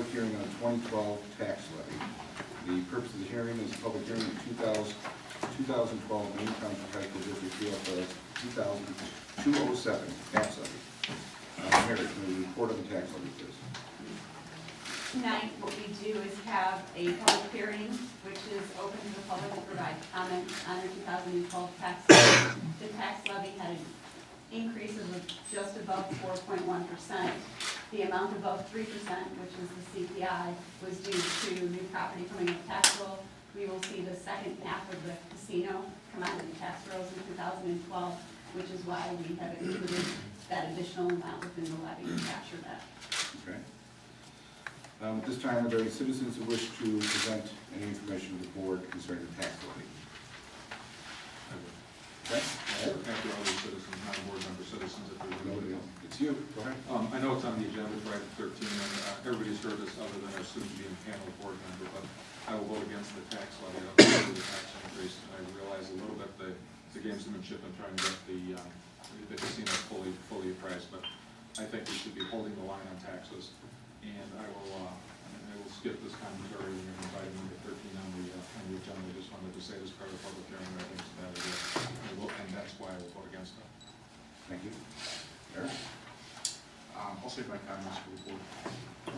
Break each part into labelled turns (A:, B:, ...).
A: public hearing on the 2012 tax levy. The purpose of the hearing is public hearing of 2012 Main Township High School District PFS 207 tax levy. Mary, can we report on the tax levy, please?
B: Tonight, what we do is have a public hearing, which is open to the public to provide comments on the 2012 tax levy. The tax levy had an increase of just above 4.1%. The amount above 3%, which is the CPI, was due to new property coming up tax roll. We will see the second half of the casino come out of the tax rolls in 2012, which is why we have included that additional amount within the levy to capture that.
A: Okay. At this time, are there any citizens who wish to present any information to the board concerning the tax levy? Okay.
C: Thank you, other citizens, not board member citizens, if there's nobody else.
A: It's you. Go ahead.
C: I know it's on the agenda for item 13, and everybody's heard this other than our soon-to-be panel board member, but I will vote against the tax levy. I will vote the tax increase, and I realize a little bit the gamesmanship in trying to get the casino fully priced, but I think we should be holding the line on taxes. And I will skip this commentary and invite number 13 on the agenda. I just wanted to say this part of the public hearing, I think it's a bad idea. And that's why I will vote against it.
A: Thank you. Eric?
D: I'll save my comments for the board.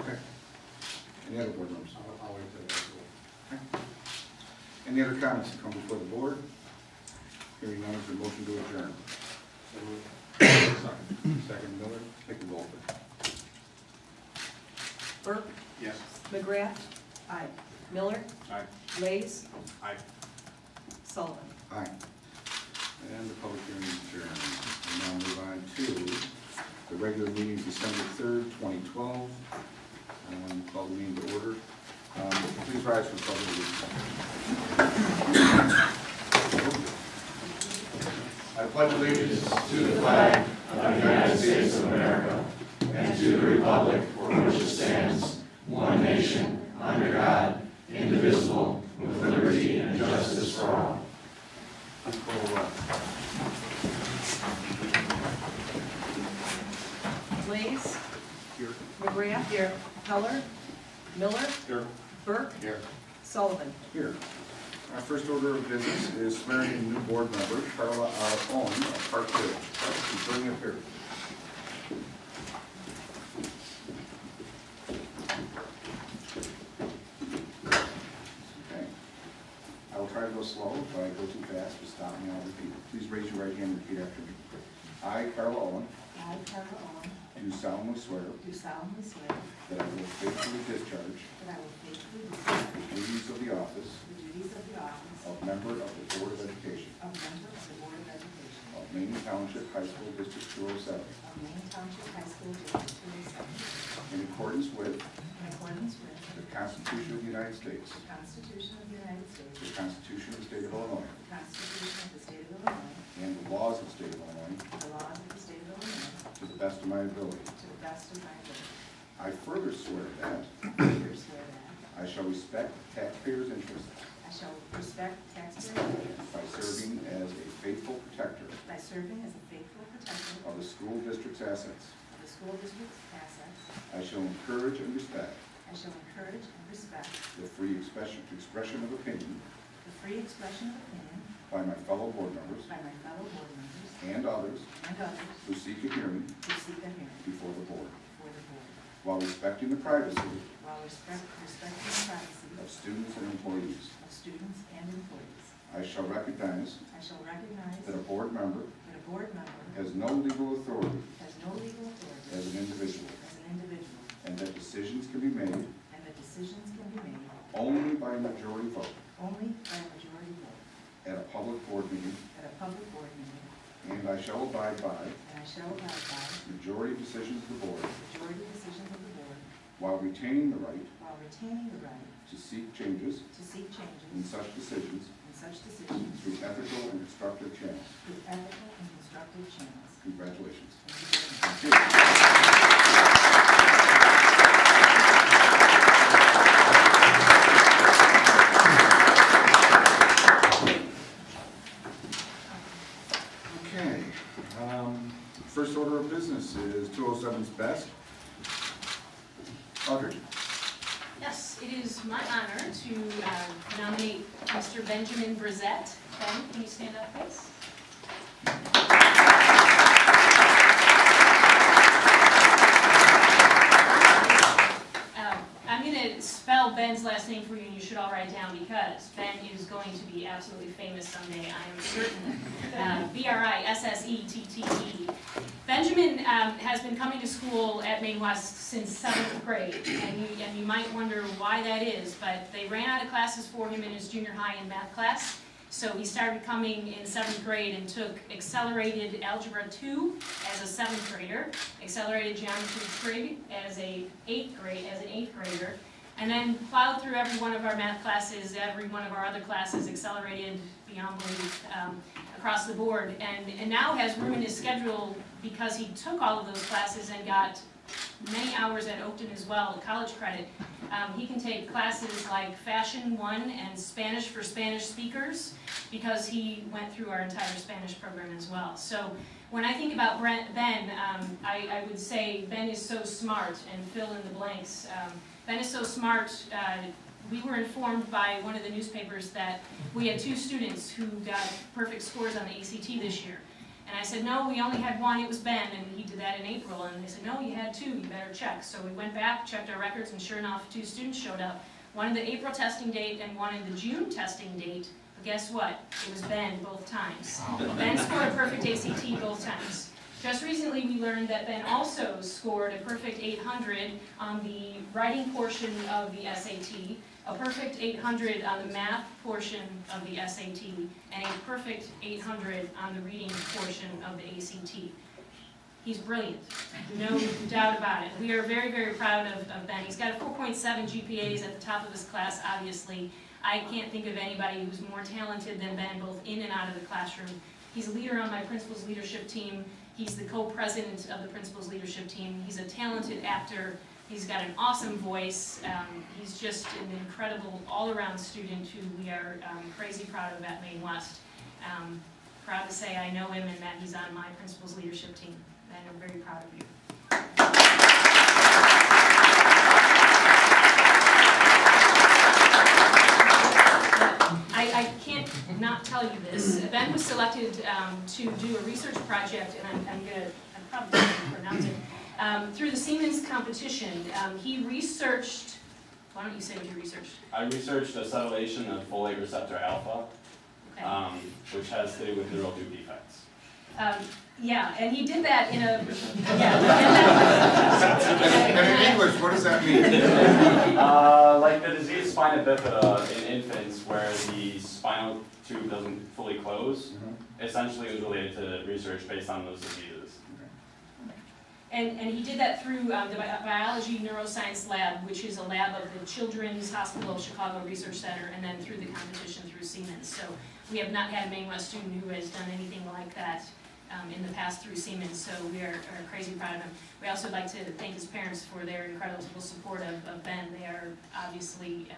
A: Okay. Any other board members?
D: I'll wait till that's all.
A: Okay. Any other comments that come before the board? Hearing none, is there a motion to adjourn? Second, Miller. Take the roll, please.
E: Burke,
D: Yes.
E: McGrath. Aye. Miller.
C: Aye.
E: Lays.
D: Aye.
E: Sullivan.
A: Aye. And the public hearing is adjourned. We'll now move on to the regular meeting, December 3rd, 2012. Call the meeting to order. Please rise for the pledge of allegiance.
F: I pledge allegiance to the flag of the United States of America and to the republic for which it stands, one nation, under God, indivisible, with liberty and justice for all.
E: Lays.
D: Here.
E: McGrath. Here. Heller. Miller.
D: Here.
E: Burke.
D: Here.
E: Sullivan.
A: Here. Our first order of business is swearing in new board member, Carla R. Owen of Park Ridge. Please bring it up here. Okay. I will try to go slow. If I go too fast, just stop me and I'll repeat. Please raise your right hand and repeat after me. I, Carla Owen,
G: I, Carla Owen,
A: do solemnly swear
G: do solemnly swear
A: that I will faithfully discharge
G: that I will faithfully discharge
A: the duties of the office
G: the duties of the office
A: of member of the Board of Education
G: of member of the Board of Education
A: of Maine Township High School District 207
G: of Maine Township High School District 207
A: in accordance with
G: in accordance with
A: the Constitution of the United States,
G: the Constitution of the United States,
A: the Constitution of the State of Illinois,
G: the Constitution of the State of Illinois,
A: and the laws of the State of Illinois
G: the laws of the State of Illinois,
A: to the best of my ability.
G: to the best of my ability.
A: I further swear that
G: I further swear that
A: I shall respect taxpayers' interests
G: I shall respect taxpayer interests
A: by serving as a faithful protector
G: by serving as a faithful protector
A: of the school district's assets.
G: of the school district's assets.
A: I shall encourage and respect
G: I shall encourage and respect
A: the free expression of opinion
G: the free expression of opinion
A: by my fellow board members
G: by my fellow board members
A: and others
G: and others
A: who seek a hearing
G: who seek a hearing
A: before the board,
G: before the board,
A: while respecting the privacy
G: while respecting the privacy
A: of students and employees.
G: of students and employees.
A: I shall recognize
G: I shall recognize
A: that a board member
G: that a board member
A: has no legal authority
G: has no legal authority
A: as an individual,
G: as an individual,
A: and that decisions can be made
G: and that decisions can be made
A: only by majority vote
G: only by a majority vote
A: at a public board meeting,
G: at a public board meeting,
A: and I shall abide by
G: and I shall abide by
A: majority decisions of the board
G: majority decisions of the board
A: while retaining the right
G: while retaining the right
A: to seek changes
G: to seek
A: in
G: changes
A: such decisions
G: in such decisions
A: through ethical and constructive channels.
G: through ethical and constructive channels.
A: Congratulations.
G: Thank you very much.
A: Thank you. Okay. First order of business is 207's best. Audrey.
H: Yes, it is my honor to nominate Mr. Benjamin Brissette. Ben, can you stand up, please? I'm going to spell Ben's last name for you, and you should all write it down because Ben is going to be absolutely famous someday, I am certain. Brissette. Benjamin has been coming to school at Maine West since 7th grade, and you might wonder why that is, but they ran out of classes for him in his junior high and math class, so he started coming in 7th grade and took Accelerated Algebra 2 as a 7th grader, Accelerated Geometry Trig as an 8th grader, and then plowed through every one of our math classes, every one of our other classes, accelerated beyond belief, across the board, and now has room in his schedule because he took all of those classes and got many hours at Oakton as well, college credit. He can take classes like Fashion 1 and Spanish for Spanish speakers because he went through our entire Spanish program as well. So when I think about Ben, I would say Ben is so smart, and fill in the blanks. Ben is so smart. We were informed by one of the newspapers that we had 2 students who got perfect scores on the ACT this year. And I said, no, we only had 1, it was Ben, and he did that in April. And they said, no, you had 2, you better check. So we went back, checked our records, and sure enough, 2 students showed up. One in the April testing date and one in the June testing date. But guess what? It was Ben both times. Ben scored a perfect ACT both times. Just recently, we learned that Ben also scored a perfect 800 on the writing portion of the SAT, a perfect 800 on the math portion of the SAT, and a perfect 800 on the reading portion of the ACT. He's brilliant, no doubt about it. We are very, very proud of Ben. He's got a 4.7 GPAs at the top of his class, obviously. I can't think of anybody who's more talented than Ben, both in and out of the classroom. He's a leader on my principal's leadership team. He's the co-president of the principal's leadership team. He's a talented actor. He's got an awesome voice. He's just an incredible all-around student who we are crazy proud of at Maine West. Proud to say I know him and that he's on my principal's leadership team. And I'm very proud of you. I can't not tell you this. Ben was selected to do a research project, and I'm probably going to pronounce it, through the Siemens competition. He researched, why don't you say what you researched?
I: I researched acetylation of folate receptor alpha,
H: Okay.
I: which has to do with neural tube defects.
H: Yeah, and he did that in a,
A: And in English, what does that mean?
I: Like the disease spina bifida in infants where the spinal tube doesn't fully close, essentially it was related to research based on those diseases.
H: And he did that through the Biology Neuroscience Lab, which is a lab of the Children's Hospital of Chicago Research Center, and then through the competition through Siemens. So we have not had a Maine West student who has done anything like that in the past through Siemens, so we are crazy proud of him. We also like to thank his parents for their incredible support of Ben. They are obviously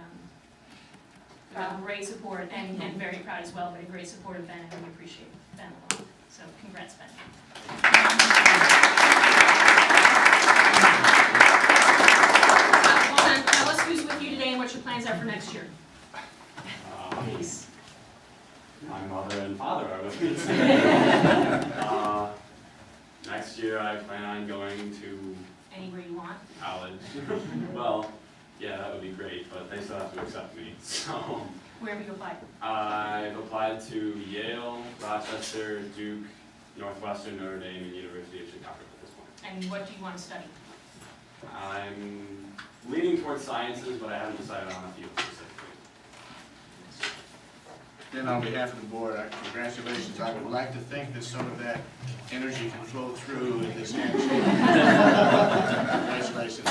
H: great support and very proud as well, but a great support of Ben, and we appreciate Ben a lot. So congrats, Ben. Hold on, tell us who's with you today and what your plans are for next year. Please.
I: My mother and father are with me. Next year I plan on going to
H: Anywhere you want.
I: college. Well, yeah, that would be great, but they still have to accept me. So
H: Where have you applied?
I: I've applied to Yale, Rochester, Duke, Northwestern, Notre Dame, and University of Chicago at this point.
H: And what do you want to study?
I: I'm leaning towards sciences, but I haven't decided on a field specifically.
D: Then on behalf of the board, congratulations. I would like to think that some of that energy can flow through in this handshake. Congratulations.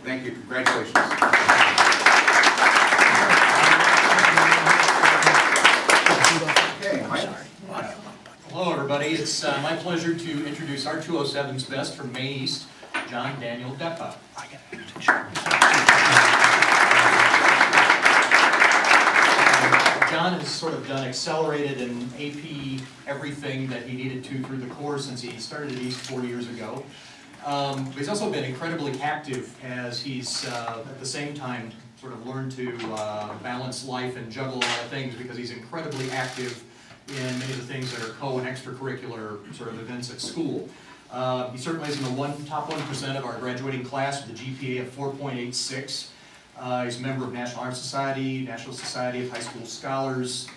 A: Thank you, congratulations. Okay, Mike.
J: Hello, everybody. It's my pleasure to introduce our 207's best from Maine East, John Daniel Deppa. John John has sort of done accelerated and AP everything that he needed to through the course since he started at East 4 years ago. But he's also been incredibly active as he's at the same time sort of learned to balance life and juggle a lot of things because he's incredibly active in many of the things that are co- and extracurricular sort of events at school. He certainly is in the top 1% of our graduating class with a GPA of 4.86. He's a member of National Honor Society, National Society of High School Scholars,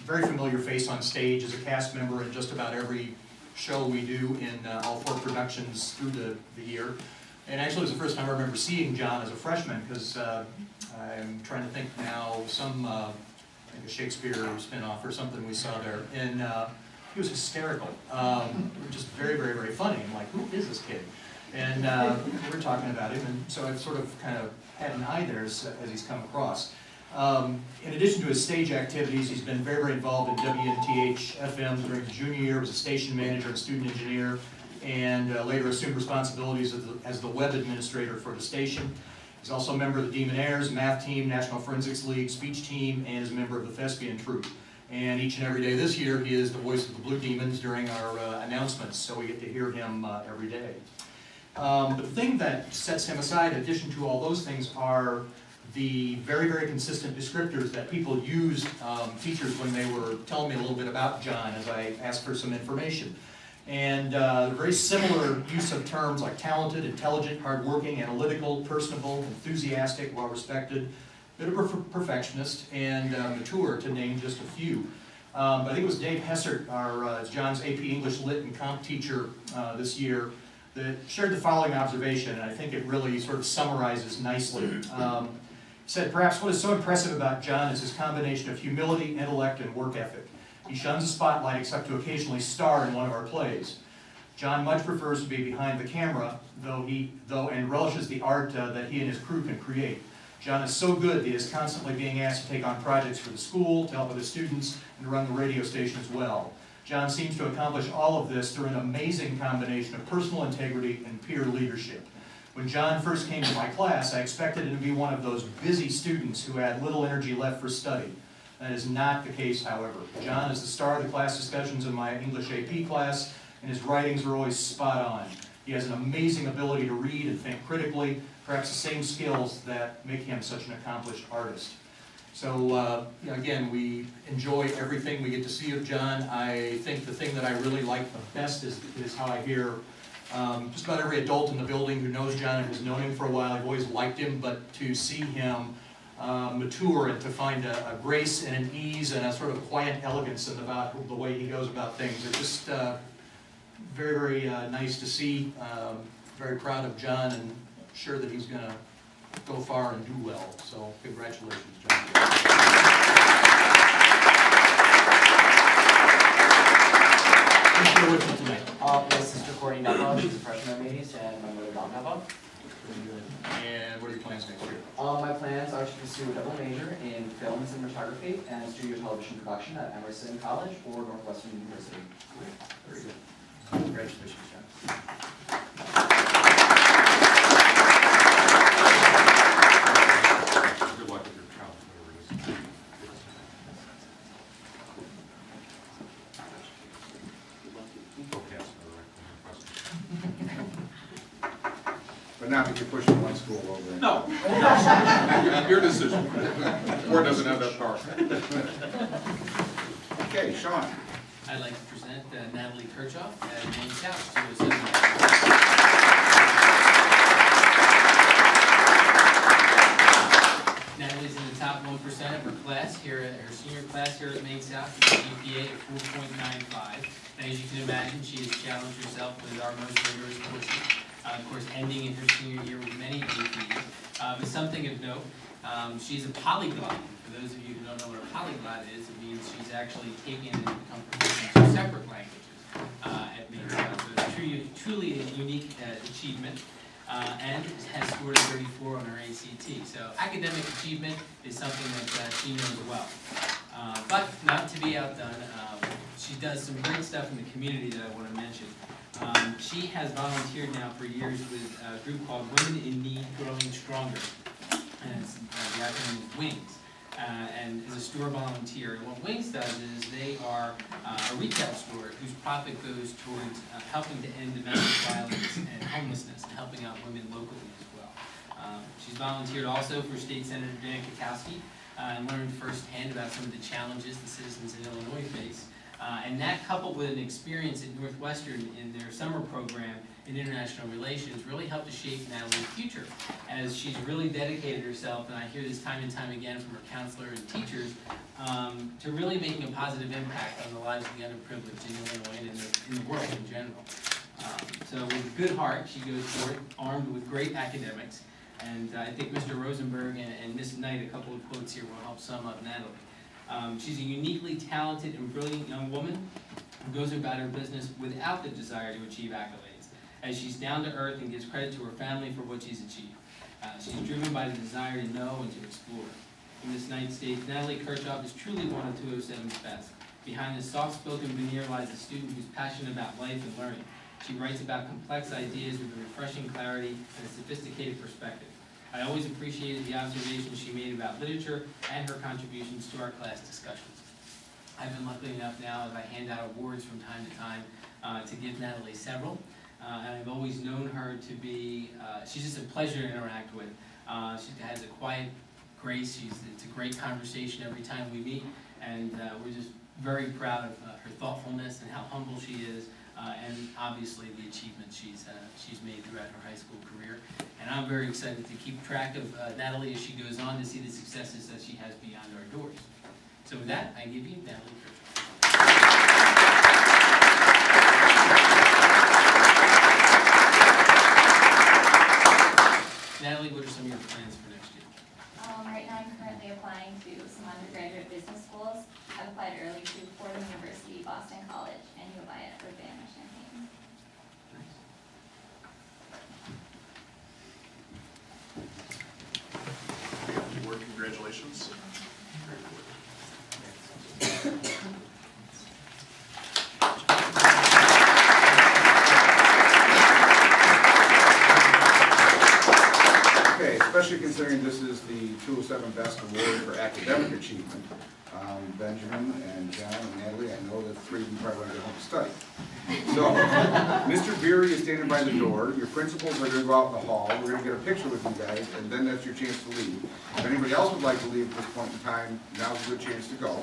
J: very familiar face on stage as a cast member in just about every show we do in all 4 productions through the year. And actually it was the first time I remember seeing John as a freshman because I'm trying to think now, I think a Shakespeare spinoff or something we saw there. And he was hysterical, just very, very, very funny. I'm like, who is this kid? And we were talking about him, and so I've sort of kind of had an eye there as he's come across. In addition to his stage activities, he's been very, very involved in WNTH FM during his junior year, was a station manager and student engineer, and later assumed responsibilities as the web administrator for the station. He's also a member of the Demonaires, math team, National Forensics League, speech team, and is a member of the thespian troupe. And each and every day this year, he is the voice of the Blue Demons during our announcements, so we get to hear him every day. But the thing that sets him aside, in addition to all those things, are the very, very consistent descriptors that people used, teachers, when they were telling me a little bit about John as I asked for some information. And the very similar use of terms like talented, intelligent, hardworking, analytical, personable, enthusiastic, well-respected, bit of a perfectionist, and mature, to name just a few. I think it was Dave Hessert, John's AP English Lit and Comp teacher this year, that shared the following observation, and I think it really sort of summarizes nicely. He said, perhaps what is so impressive about John is his combination of humility, intellect, and work ethic. He shuns the spotlight except to occasionally star in one of our plays. John much prefers to be behind the camera, and relishes the art that he and his crew can create. John is so good that he is constantly being asked to take on projects for the school, to help with his students, and to run the radio station as well. John seems to accomplish all of this through an amazing combination of personal integrity and peer leadership. When John first came to my class, I expected him to be one of those busy students who had little energy left for study. That is not the case, however. John is the star of the class discussions in my English AP class, and his writings are always spot on. He has an amazing ability to read and think critically, perhaps the same skills that make him such an accomplished artist. So, again, we enjoy everything we get to see of John. I think the thing that I really like the best is how I hear just about every adult in the building who knows John and has known him for a while. I've always liked him, but to see him mature and to find a grace and an ease and a sort of quiet elegance in the way he goes about things, it's just very, very nice to see. Very proud of John and sure that he's going to go far and do well. So congratulations, John. Who's here with me tonight?
K: My sister Courtney Neva, she's a freshman at Macy's, and my mother Dawn Neva.
J: And what are your plans next year?
K: My plans are to pursue a double major in film and cinematography and studio television production at Emerson College or Northwestern University.
J: Very good. Congratulations, John.
C: Good luck with your child, whatever it is. Okay, that's another question.
A: But not that you're pushing one school over.
C: No, your decision. The board doesn't have that power.
A: Okay, Sean.
L: I'd like to present Natalie Kirchhoff at Maine South 207. Natalie's in the top 1% of her class here at her senior class here at Maine South with a GPA of 4.95. And as you can imagine, she has challenged herself with our most rigorous courses. Of course, ending in her senior year with many APs. But something of note, she's a polyglot. For those of you who don't know what a polyglot is, it means she's actually taken and become proficient in 2 separate languages at Maine South. So it's truly a unique achievement. And has scored a 34 on her ACT. So academic achievement is something that she knows well. But not to be outdone, she does some great stuff in the community that I want to mention. She has volunteered now for years with a group called Women in Need Growing Stronger, and the acronym is WINGS. and is a store volunteer. And what Wings does is they are a retail store whose profit goes towards helping to end domestic violence and homelessness and helping out women locally as well. She's volunteered also for State Senator Dan Kukowski and learned firsthand about some of the challenges the citizens in Illinois face. And that, coupled with an experience at Northwestern in their summer program in international relations, really helped to shape Natalie's future, as she's really dedicated herself, and I hear this time and time again from her counselor and teachers, to really making a positive impact on the lives of the underprivileged in Illinois and in the world in general. So with a good heart, she goes forward, armed with great academics, and I think Mr. Rosenberg and Ms. Knight, a couple of quotes here will help sum up Natalie. She's a uniquely talented and brilliant young woman who goes about her business without the desire to achieve accolades, as she's down to earth and gives credit to her family for what she's achieved. She's driven by the desire to know and to explore. Ms. Knight states, Natalie Kirchhoff is truly one of 207's best. Behind this soft-spoken veneer lies a student who's passionate about life and learning. She writes about complex ideas with a refreshing clarity and a sophisticated perspective. I always appreciated the observations she made about literature and her contributions to our class discussions. I've been lucky enough now, as I hand out awards from time to time, to give Natalie several. And I've always known her to be, she's just a pleasure to interact with. She has a quiet grace. It's a great conversation every time we meet. And we're just very proud of her thoughtfulness and how humble she is. And obviously the achievements she's made throughout her high school career. And I'm very excited to keep track of Natalie as she goes on to see the successes that she has beyond our doors. So with that, I give you Natalie Kirchhoff. Natalie, what are some of your plans for next year?
M: Right now I'm currently applying to some undergraduate business schools. I've applied early to Fordham University, Boston College, and U of I at Urbana-Champaign.
F: Word congratulations.
A: Okay, especially considering this is the 207 Best Award for Academic Achievement. Benjamin and John and Natalie, I know that three of you probably want to go home to study. So, Mr. Beery is standing by the door. Your principals are going to go out in the hall. We're going to get a picture with you guys, and then that's your chance to leave. If anybody else would like to leave at this point in time, now's a good chance to go.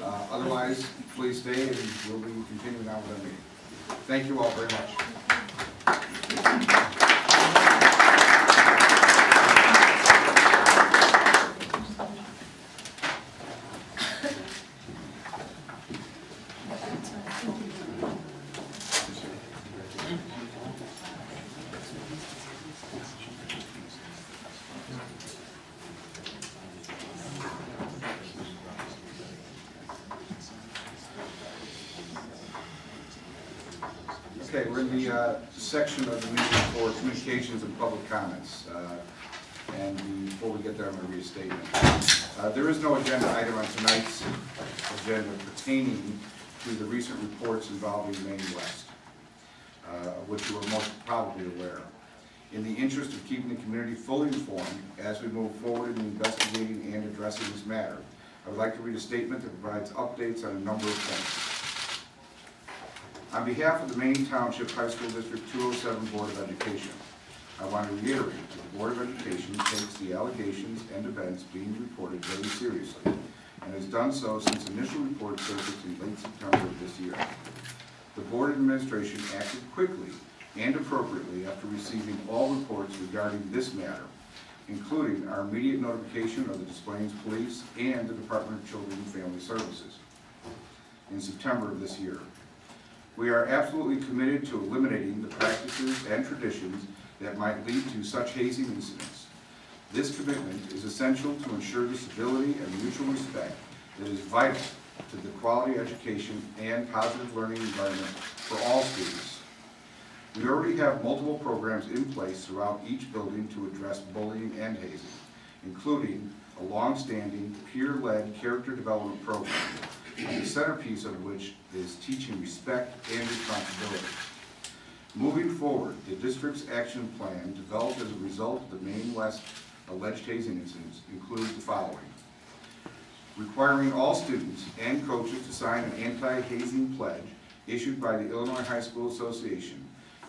A: Otherwise, please stay, and we'll be continuing on with our meeting. Thank you all very much. Okay, we're in the section of the meeting for communications and public comments. And before we get there, I'm going to read a statement. There is no agenda item on tonight's agenda pertaining to the recent reports involving Maine West, of which you are most probably aware. In the interest of keeping the community fully informed as we move forward in investigating and addressing this matter, I would like to read a statement that provides updates on a number of things. On behalf of the Maine Township High School District 207 Board of Education, I want to reiterate that the Board of Education takes the allegations and events being reported very seriously and has done so since initial reports surfaced in late September of this year. The Board Administration acted quickly and appropriately after receiving all reports regarding this matter, including our immediate notification of the Des Plaines Police and the Department of Children and Family Services in September of this year. We are absolutely committed to eliminating the practices and traditions that might lead to such hazing incidents. This commitment is essential to ensure the civility and mutual respect that is vital to the quality education and positive learning environment for all students. We already have multiple programs in place throughout each building to address bullying and hazing, including a long-standing peer-led character development program, the centerpiece of which is teaching respect and responsibility. Moving forward, the district's action plan developed as a result of the Maine West alleged hazing incidents includes the following. requiring all students and coaches to sign an anti-hazing pledge issued by the Illinois High School Association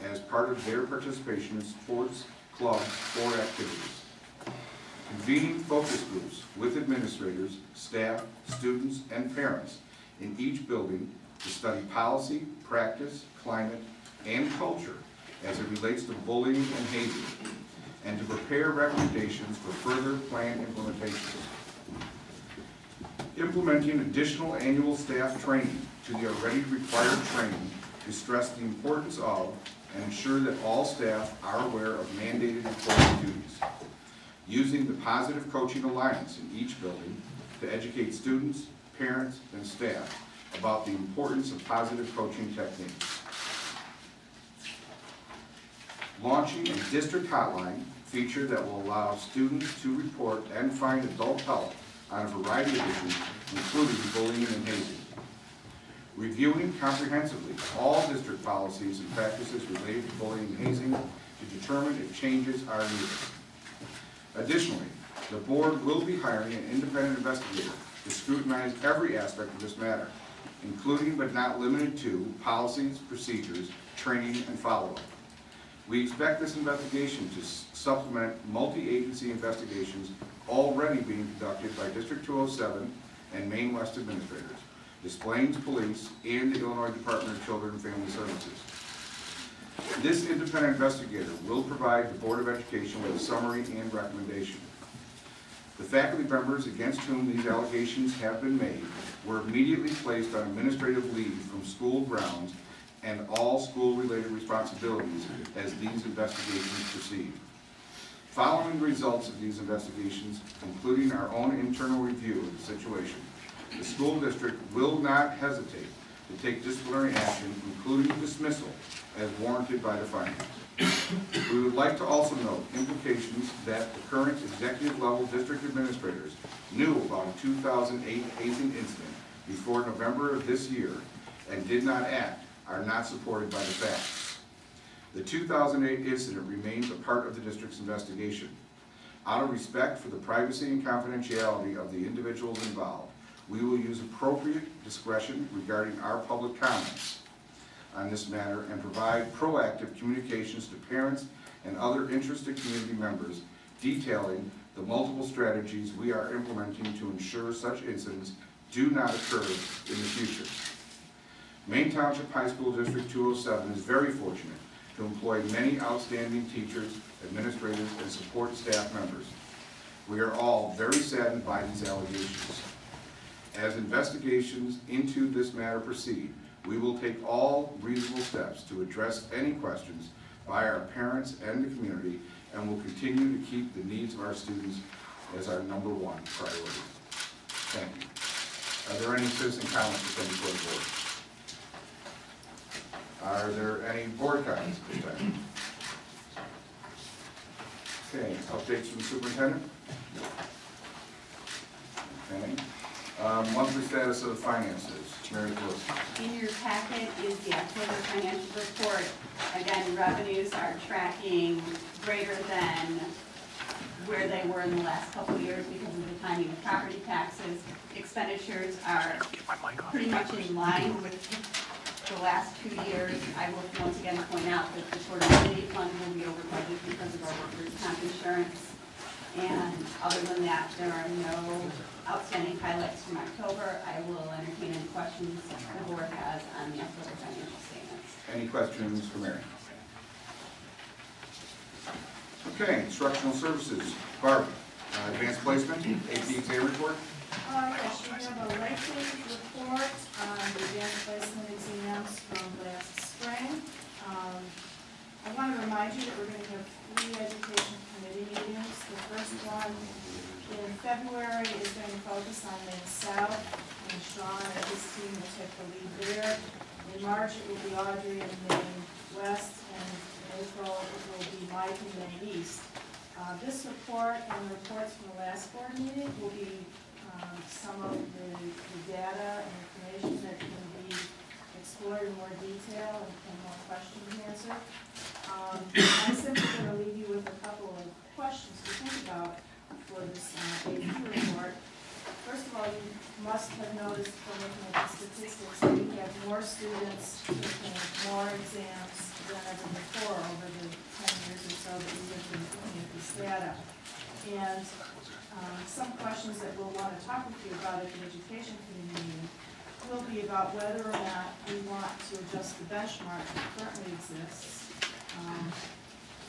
A: as part of their participation in sports clubs or activities. Convening focus groups with administrators, staff, students, and parents in each building to study policy, practice, climate, and culture as it relates to bullying and hazing, and to prepare recommendations for further plan implementation. Implementing additional annual staff training to the already required training to stress the importance of and ensure that all staff are aware of mandated reporting duties. Using the Positive Coaching Alliance in each building to educate students, parents, and staff about the importance of positive coaching techniques. Launching a district hotline feature that will allow students to report and find adult help on a variety of issues, including bullying and hazing. Reviewing comprehensively all district policies and practices related to bullying and hazing to determine if changes are needed. Additionally, the board will be hiring an independent investigator to scrutinize every aspect of this matter, including but not limited to policies, procedures, training, and follow-up. We expect this investigation to supplement multi-agency investigations already being conducted by District 207 and Maine West administrators, Des Plaines Police, and the Illinois Department of Children and Family Services. This independent investigator will provide the Board of Education with a summary and recommendation. The faculty members against whom these allegations have been made were immediately placed on administrative leave from school grounds and all school-related responsibilities as these investigations proceed. Following the results of these investigations, including our own internal review of the situation, the school district will not hesitate to take disciplinary action, including dismissal, as warranted by the findings. We would like to also note implications that the current executive level district administrators knew about a 2008 hazing incident before November of this year and did not act are not supported by the facts. The 2008 incident remains a part of the district's investigation. Out of respect for the privacy and confidentiality of the individuals involved, we will use appropriate discretion regarding our public comments on this matter and provide proactive communications to parents and other interested community members detailing the multiple strategies we are implementing to ensure such incidents do not occur in the future. Maine Township High School District 207 is very fortunate to employ many outstanding teachers, administrators, and support staff members. We are all very saddened by these allegations. As investigations into this matter proceed, we will take all reasonable steps to address any questions by our parents and the community, and will continue to keep the needs of our students as our #1 priority. Thank you. Are there any citizen comments to come before the board? Are there any board comments at this time? Okay, updates from the superintendent? Okay. Monthly status of the finances. Mary Lewis.
B: In your packet is the October financial report. Again, revenues are tracking greater than where they were in the last couple of years because of the timing of property taxes. Expenditures are pretty much in line with the last 2 years. I will once again point out that the affordability fund will be over budget because of our workers' comp insurance. And other than that, there are no outstanding highlights from October. I will entertain any questions the board has on the October financial statements.
A: Any questions for Mary? Okay, instructional services. Barbara, advanced placement, AP exam report.
N: Yes, you have a lengthy report on the advanced placement exams from last spring. I want to remind you that we're going to have 3 education committee meetings. The first one in February is going to focus on Maine South, and Sean and his team will take the lead there. In March, it will be Audrey and Maine West, and in April, it will be Mike and Maine East. This report and the reports from the last board meeting will be some of the data and information that can be explored in more detail and more questions answered. I'm simply going to leave you with a couple of questions to think about for this AP report. First of all, you must have noticed from looking at the statistics that we have more students taking more exams than ever before over the 10 years or so that we have been looking at this data. And some questions that we'll want to talk with you about at the education committee meeting will be about whether or not we want to adjust the benchmark that currently exists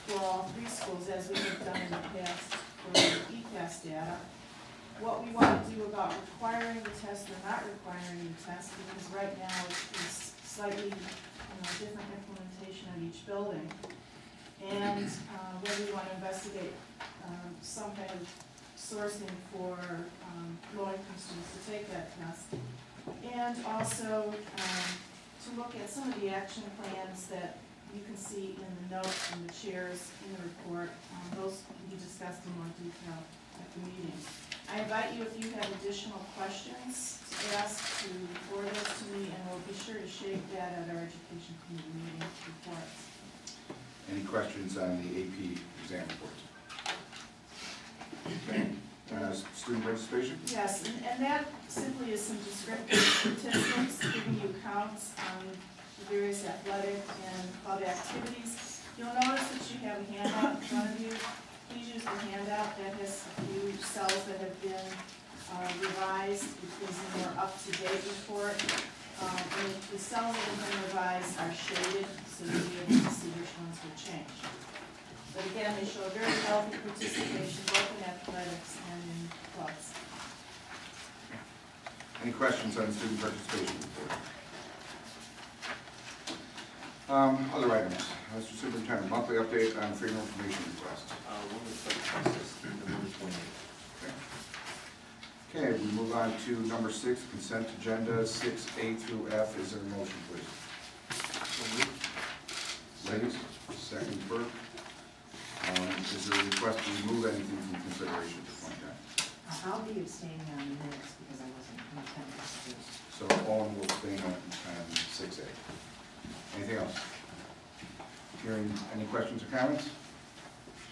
N: for all 3 schools, as we have done in the past for the ECAS data. What we want to do about requiring the test or not requiring the test, because right now it's slightly different implementation at each building. And whether we want to investigate some kind of sourcing for low-income students to take that test. And also to look at some of the action plans that you can see in the notes from the chairs in the report. Those can be discussed in more detail at the meeting. I invite you, if you have additional questions, to ask to forward those to me, and we'll be sure to shape that at our education committee meeting reports.
A: Any questions on the AP exam reports? Okay. Student participation?
N: Yes, and that simply is some descriptive statistics giving you counts on the various athletic and club activities. You'll notice that you have a handout in front of you. Please use the handout. That has a few cells that have been revised. It gives a more up-to-date report. And the cells that have been revised are shaded, so you'll be able to see which ones will change. But again, they show a very healthy participation both in athletics and in clubs.
A: Any questions on student participation report? Other items. Mr. Superintendent, monthly update on freedom of information request. Okay, we move on to number 6, consent agenda 6A through F. Is there a motion, please? Ladies, second Burke. Is there a request to remove anything from consideration at this point in time?
G: I'll be abstaining on the minutes because I wasn't in attendance.
A: So Owen will abstain on 6A. Anything else? Hearing any questions or comments?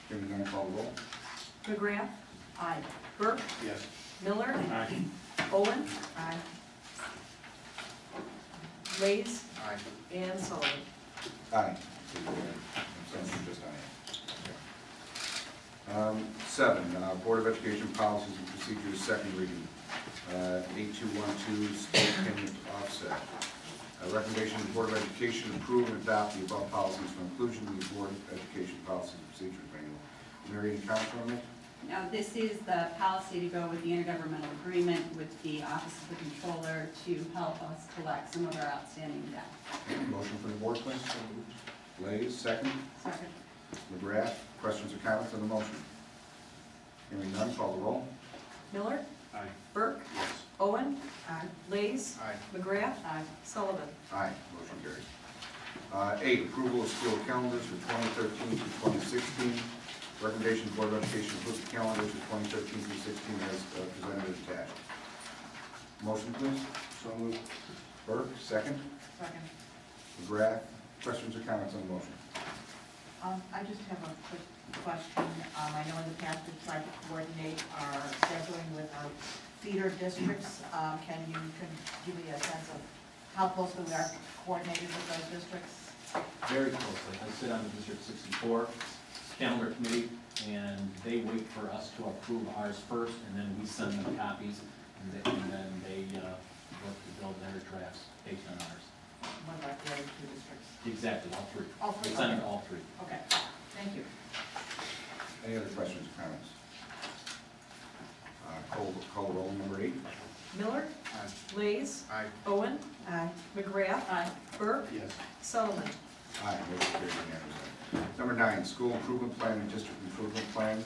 A: Hearing none, call the roll.
E: McGrath.
G: Aye.
E: Burke.
D: Yes.
E: Miller.
C: Aye.
E: Owen.
G: Aye.
E: Lees.
D: Aye.
E: And Sullivan.
A: Aye. So abstention just on A. 7, Board of Education Policies and Procedures, second reading. 8212, state payment offset. Recommendation of the Board of Education approve and adopt the above policies for inclusion in the Board of Education Policies and Procedures Manual. Is there any comment on it?
B: Now, this is the policy to go with the intergovernmental agreement with the Office of the Controller to help us collect some of our outstanding debt.
A: Okay, motion from the board, please. Ladies, second.
B: Second.
A: McGrath, questions or comments on the motion? Hearing none, call the roll.
E: Miller.
C: Aye.
E: Burke.
D: Yes.
E: Owen.
G: Aye.
E: Lees.
D: Aye.
E: McGrath. Sullivan.
A: Aye, motion carries. 8, approval of school calendars for 2013 through 2016. Recommendation, Board of Education approve the calendars for 2013 through 16 as presented and attached. Motion, please. So moved. Burke, second.
G: Second.
A: McGrath, questions or comments on the motion?
G: I just have a quick question. I know in the past we've tried to coordinate our scheduling with our feeder districts. Can you give me a sense of how closely we are coordinated with those districts?
O: Very closely. I sit on the District 64 calendar committee, and they wait for us to approve ours first, and then we send them copies, and then they work to build their drafts based on ours.
G: What about the other 2 districts?
O: Exactly, all 3.
G: All 3,
O: We send
G: okay.
O: it all 3.
G: Okay, thank you.
A: Any other questions or comments? Call roll number 8.
E: Miller.
D: Aye.
E: Lees.
D: Aye.
E: Owen.
G: Aye.
E: McGrath. Burke.
D: Yes.
E: Sullivan.
A: Aye, motion carries unanimously. Number 9, school improvement plan and district improvement plan.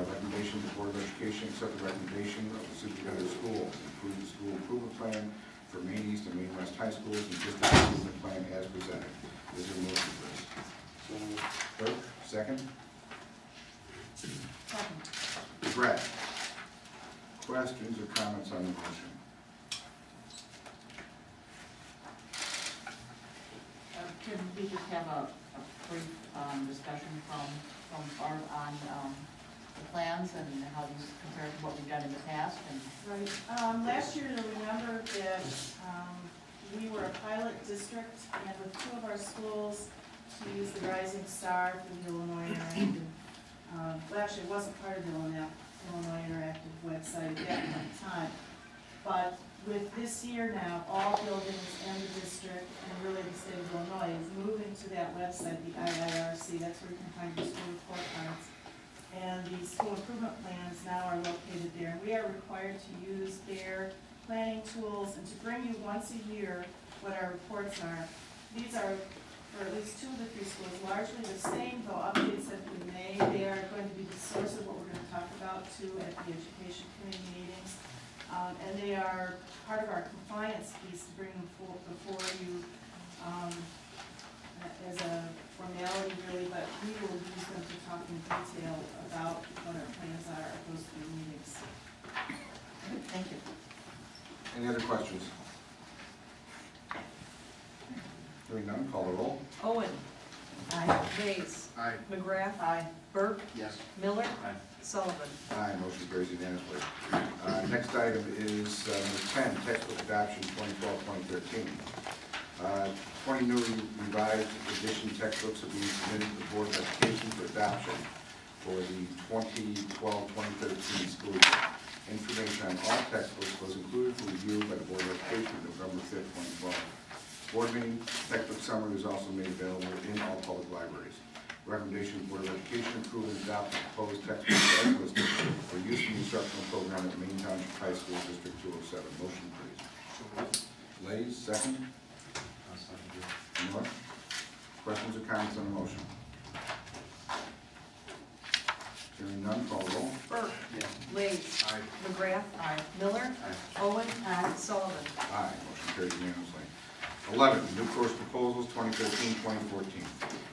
A: Recommendation of the Board of Education accept the recommendation of the superintendent of schools. Approve the school improvement plan for Maine East and Maine West High Schools and district improvement plan as presented. Is there a motion, please? Burke, second.
G: Second.
A: McGrath. Questions or comments on the motion?
G: Could we just have a brief discussion from Barb on the plans and how these compare to what we've done in the past, and
N: Right, last year, you'll remember that, we were a pilot district, and with two of our schools, to use the Rising Star for the Illinois Interactive, well, actually, it wasn't part of the Illinois Interactive website at that point in time. But with this year now, all buildings in the district, and really the state of Illinois, is moving to that website, the IIRC, that's where you can find your school report cards. And the school improvement plans now are located there, and we are required to use their planning tools and to bring you once a year what our reports are. These are, for at least two of the three schools, largely the same, though updates have been made. They are going to be the source of what we're going to talk about too at the education committee meetings. And they are part of our compliance piece to bring them before you as a formality really, but we will use them to talk in detail about what our plans are at those three meetings.
G: thank you.
A: Any other questions? Hearing none, call the roll.
E: Owen.
G: Aye.
E: Mays.
D: Aye.
E: McGrath.
G: Aye.
E: Burke.
D: Yes.
E: Miller.
C: Aye.
E: Sullivan.
A: Aye, motion carries unanimously. Next item is number 10, textbook adoption 2012-2013. 20 new revised edition textbooks will be submitted to the Board of Education for adoption for the 2012-2013 school year. Information on all textbooks was included for review by the Board of Education November 5th, 2012. Board meeting textbook summary is also made available in all public libraries. Recommendation of the Board of Education approve and adopt the proposed textbooks as listed for use in the instructional program at Main Township High School, District 207. Motion, please. Ladies, second. Miller? Questions or comments on the motion? Hearing none, call the roll.
E: Burke.
D: Yes.
E: Mays.
D: Aye.
E: McGrath.
G: Aye.
E: Miller.
D: Aye.
E: Owen. Sullivan.
A: Aye, motion carries unanimously. 11, new course proposals 2013-2014.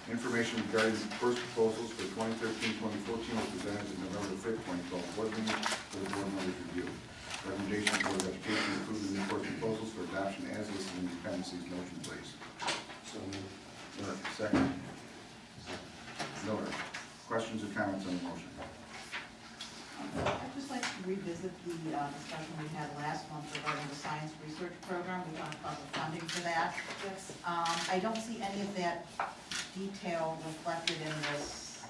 A: Information regarding course proposals for 2013-2014 was presented in November 5th, 2012 board meeting for the board members' review. Recommendation of the Board of Education to approve the new course proposals for adoption as listed in the appendices. Motion, please. So moved. Second. Miller. Questions or comments on the motion?
G: I'd just like to revisit the discussion we had last month regarding the science research program. We talked about the funding for that.
N: Yes.
G: I don't see any of that detail reflected in this.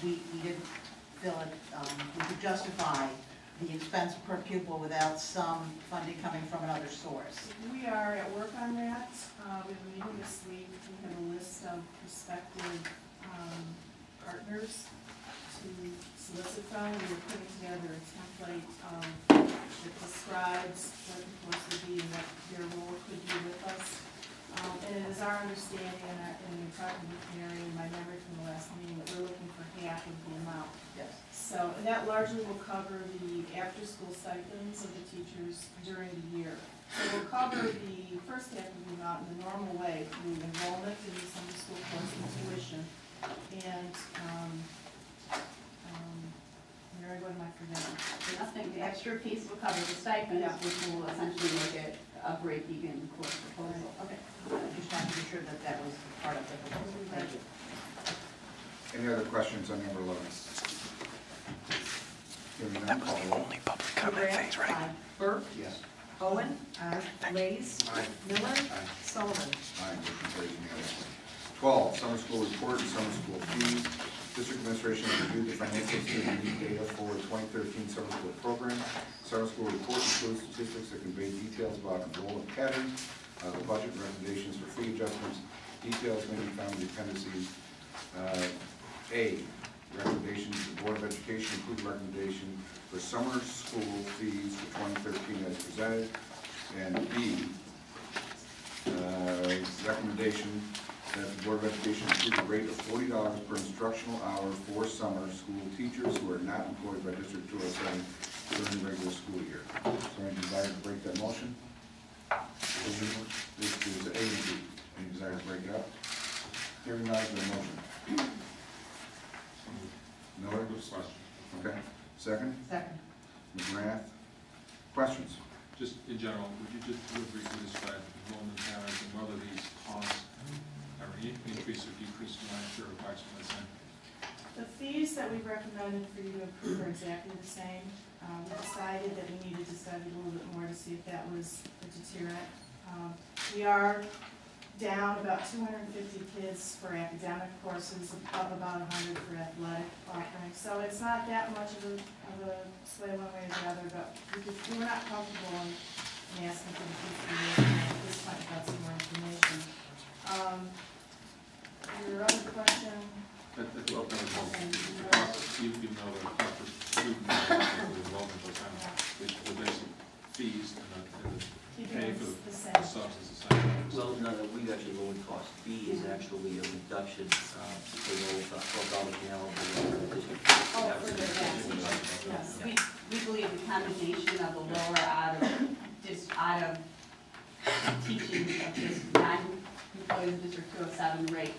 G: We didn't feel it, we could justify the expense per pupil without some funding coming from another source.
N: We are at work on that. We have a meeting this week. We have a list of prospective partners to solicit from. We are putting together a template that describes what the course would be and what their role could be with us. And it is our understanding, and we're talking with Mary, and my memory from the last meeting, that we're looking for half of the amount.
G: Yes.
N: So, and that largely will cover the after-school stipends of the teachers during the year. So we'll cover the first half of the amount in the normal way through enrollment in the summer school course and tuition. And, Mary, what am I forgetting?
B: Nothing, the extra piece will cover the stipends,
N: Yeah.
B: which will essentially make it a break-even course proposal.
N: Okay.
G: Just wanted to be sure that that was part of the proposal. Thank you.
A: Any other questions on number 11? Hearing none, call the roll.
E: McGrath. Aye. Burke.
D: Yes.
E: Owen. Mays.
D: Aye.
E: Miller.
D: Aye.
E: Sullivan.
A: Aye, motion carries unanimously. 12, summer school report and summer school fees. District administration reviewed the financial statement data for the 2013 summer school program. Summer school report includes statistics that convey details about enrollment patterns, the budget recommendations for fee adjustments. Details may be found in the appendices. A, recommendations, the Board of Education include recommendation for summer school fees for 2013 as presented. And B, recommendation that the Board of Education approve a rate of $40 per instructional hour for summer school teachers who are not employed by District 207 during the regular school year. Is there any desire to break that motion? This is A and B. Any desire to break it up? Hearing none, is there a motion? Miller?
C: Question.
A: Okay. Second?
G: Second.
A: McGrath? Questions?
C: Just in general, would you just briefly describe enrollment patterns and whether these costs are increase or decrease from last year or approximately the same?
N: The fees that we recommended for you to approve are exactly the same. We decided that we needed to study a little bit more to see if that was a deterrent. We are down about 250 kids for academic courses, up about 100 for athletic offerings. So it's not that much of a sway one way or the other, but we were not comfortable in asking for the fee at this point without some more information. Your other question?
C: That well, the cost, even though the cost per student is involved in those kind of, the basic fees and the pay for the subs is the same.
P: Well, no, we actually lowered cost. B is actually a reduction, to lower $12 an hour for the district.
B: Oh, for the yes. We believe the combination of the lower out of teaching of this non-employee District 207 rate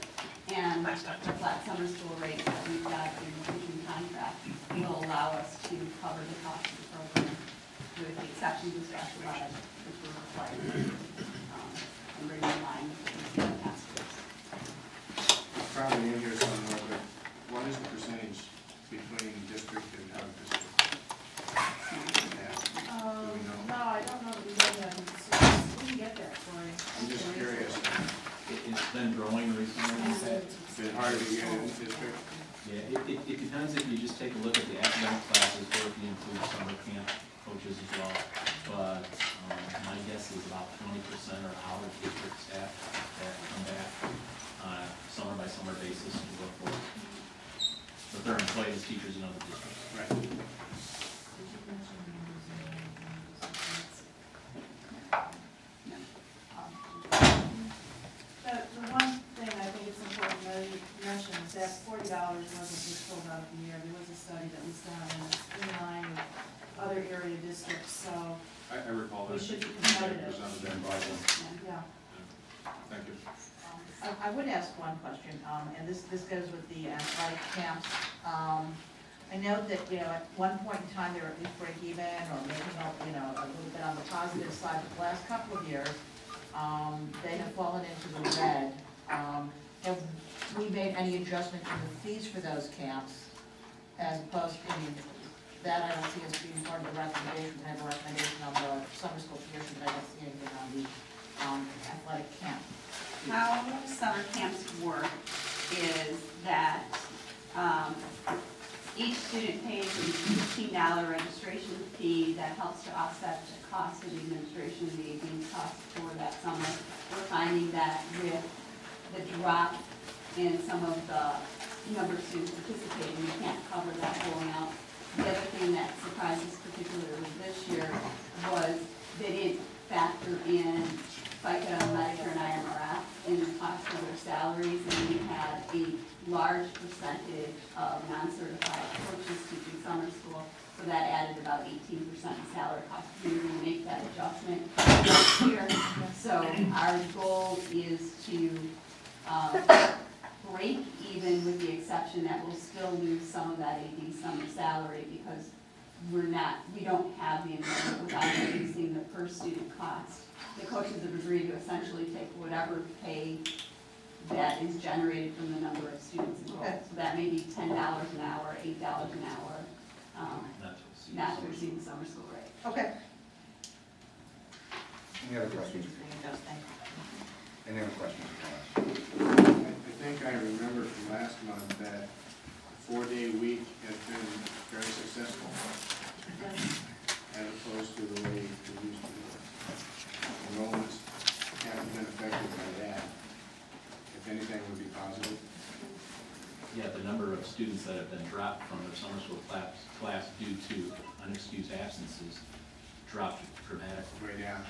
B: and the flat summer school rate that we've got in the teaching contract will allow us to cover the cost of the program with the exceptions of special ed, which were required, and bring in line with the task force.
D: Probably in here somewhere, but what is the percentage between district and out of district?
N: No, I don't know that we know that. We can get that for you.
D: I'm just curious.
O: It's been growing recently.
D: It's been harder to get in district?
O: Yeah, it depends if you just take a look at the academic classes or if you include summer camp coaches as well. But my guess is about 20% are out of district staff that come back on a summer by summer basis to work for us. But they're employed as teachers in other districts.
D: Right.
N: The one thing I think it's important to mention is that $40 wasn't just pulled out of the air. There was a study that was done and it's in line with other area districts, so
C: I recall that.
N: we should be competitive.
C: Presented that by them.
N: Yeah.
C: Thank you.
G: I would ask one question, and this goes with the athletic camps. I know that, at one point in time, they were at least break even or making up, a little bit on the positive side. But the last couple of years, they have fallen into the red. Have we made any adjustment to the fees for those camps as opposed to, that I don't see as being part of the recommendation? I have a recommendation on the summer school tuition, but I don't see anything on the athletic camp.
B: How summer camps work is that each student pays a $15 registration fee that helps to offset the cost of the administration of the evening cost for that summer. We're finding that with the drop in some of the number of students participating, we can't cover that going out. The other thing that surprised us particularly this year was they didn't factor in FICA, Medicare, and IMRF in the cost of their salaries, and we had a large percentage of non-certified coaches teaching summer school, so that added about 18% in salary cost. We were going to make that adjustment next year. So our goal is to break even, with the exception that we'll still lose some of that AD summer salary because we don't have the enrollment without reducing the per student cost. The coaches have agreed to essentially take whatever pay that is generated from the number of students enrolled.
G: Okay.
B: So that may be $10 an hour, $8 an hour, not to exceed the summer school rate.
G: Okay.
A: Any other questions? Any other questions?
D: I think I remember from last month that the 4-day week has been very successful as opposed to the way we used to do it. Enrollments haven't been affected by that. If anything, would be positive.
O: Yeah, the number of students that have been dropped from their summer school class due to unexcused absences dropped dramatically.
D: Way down.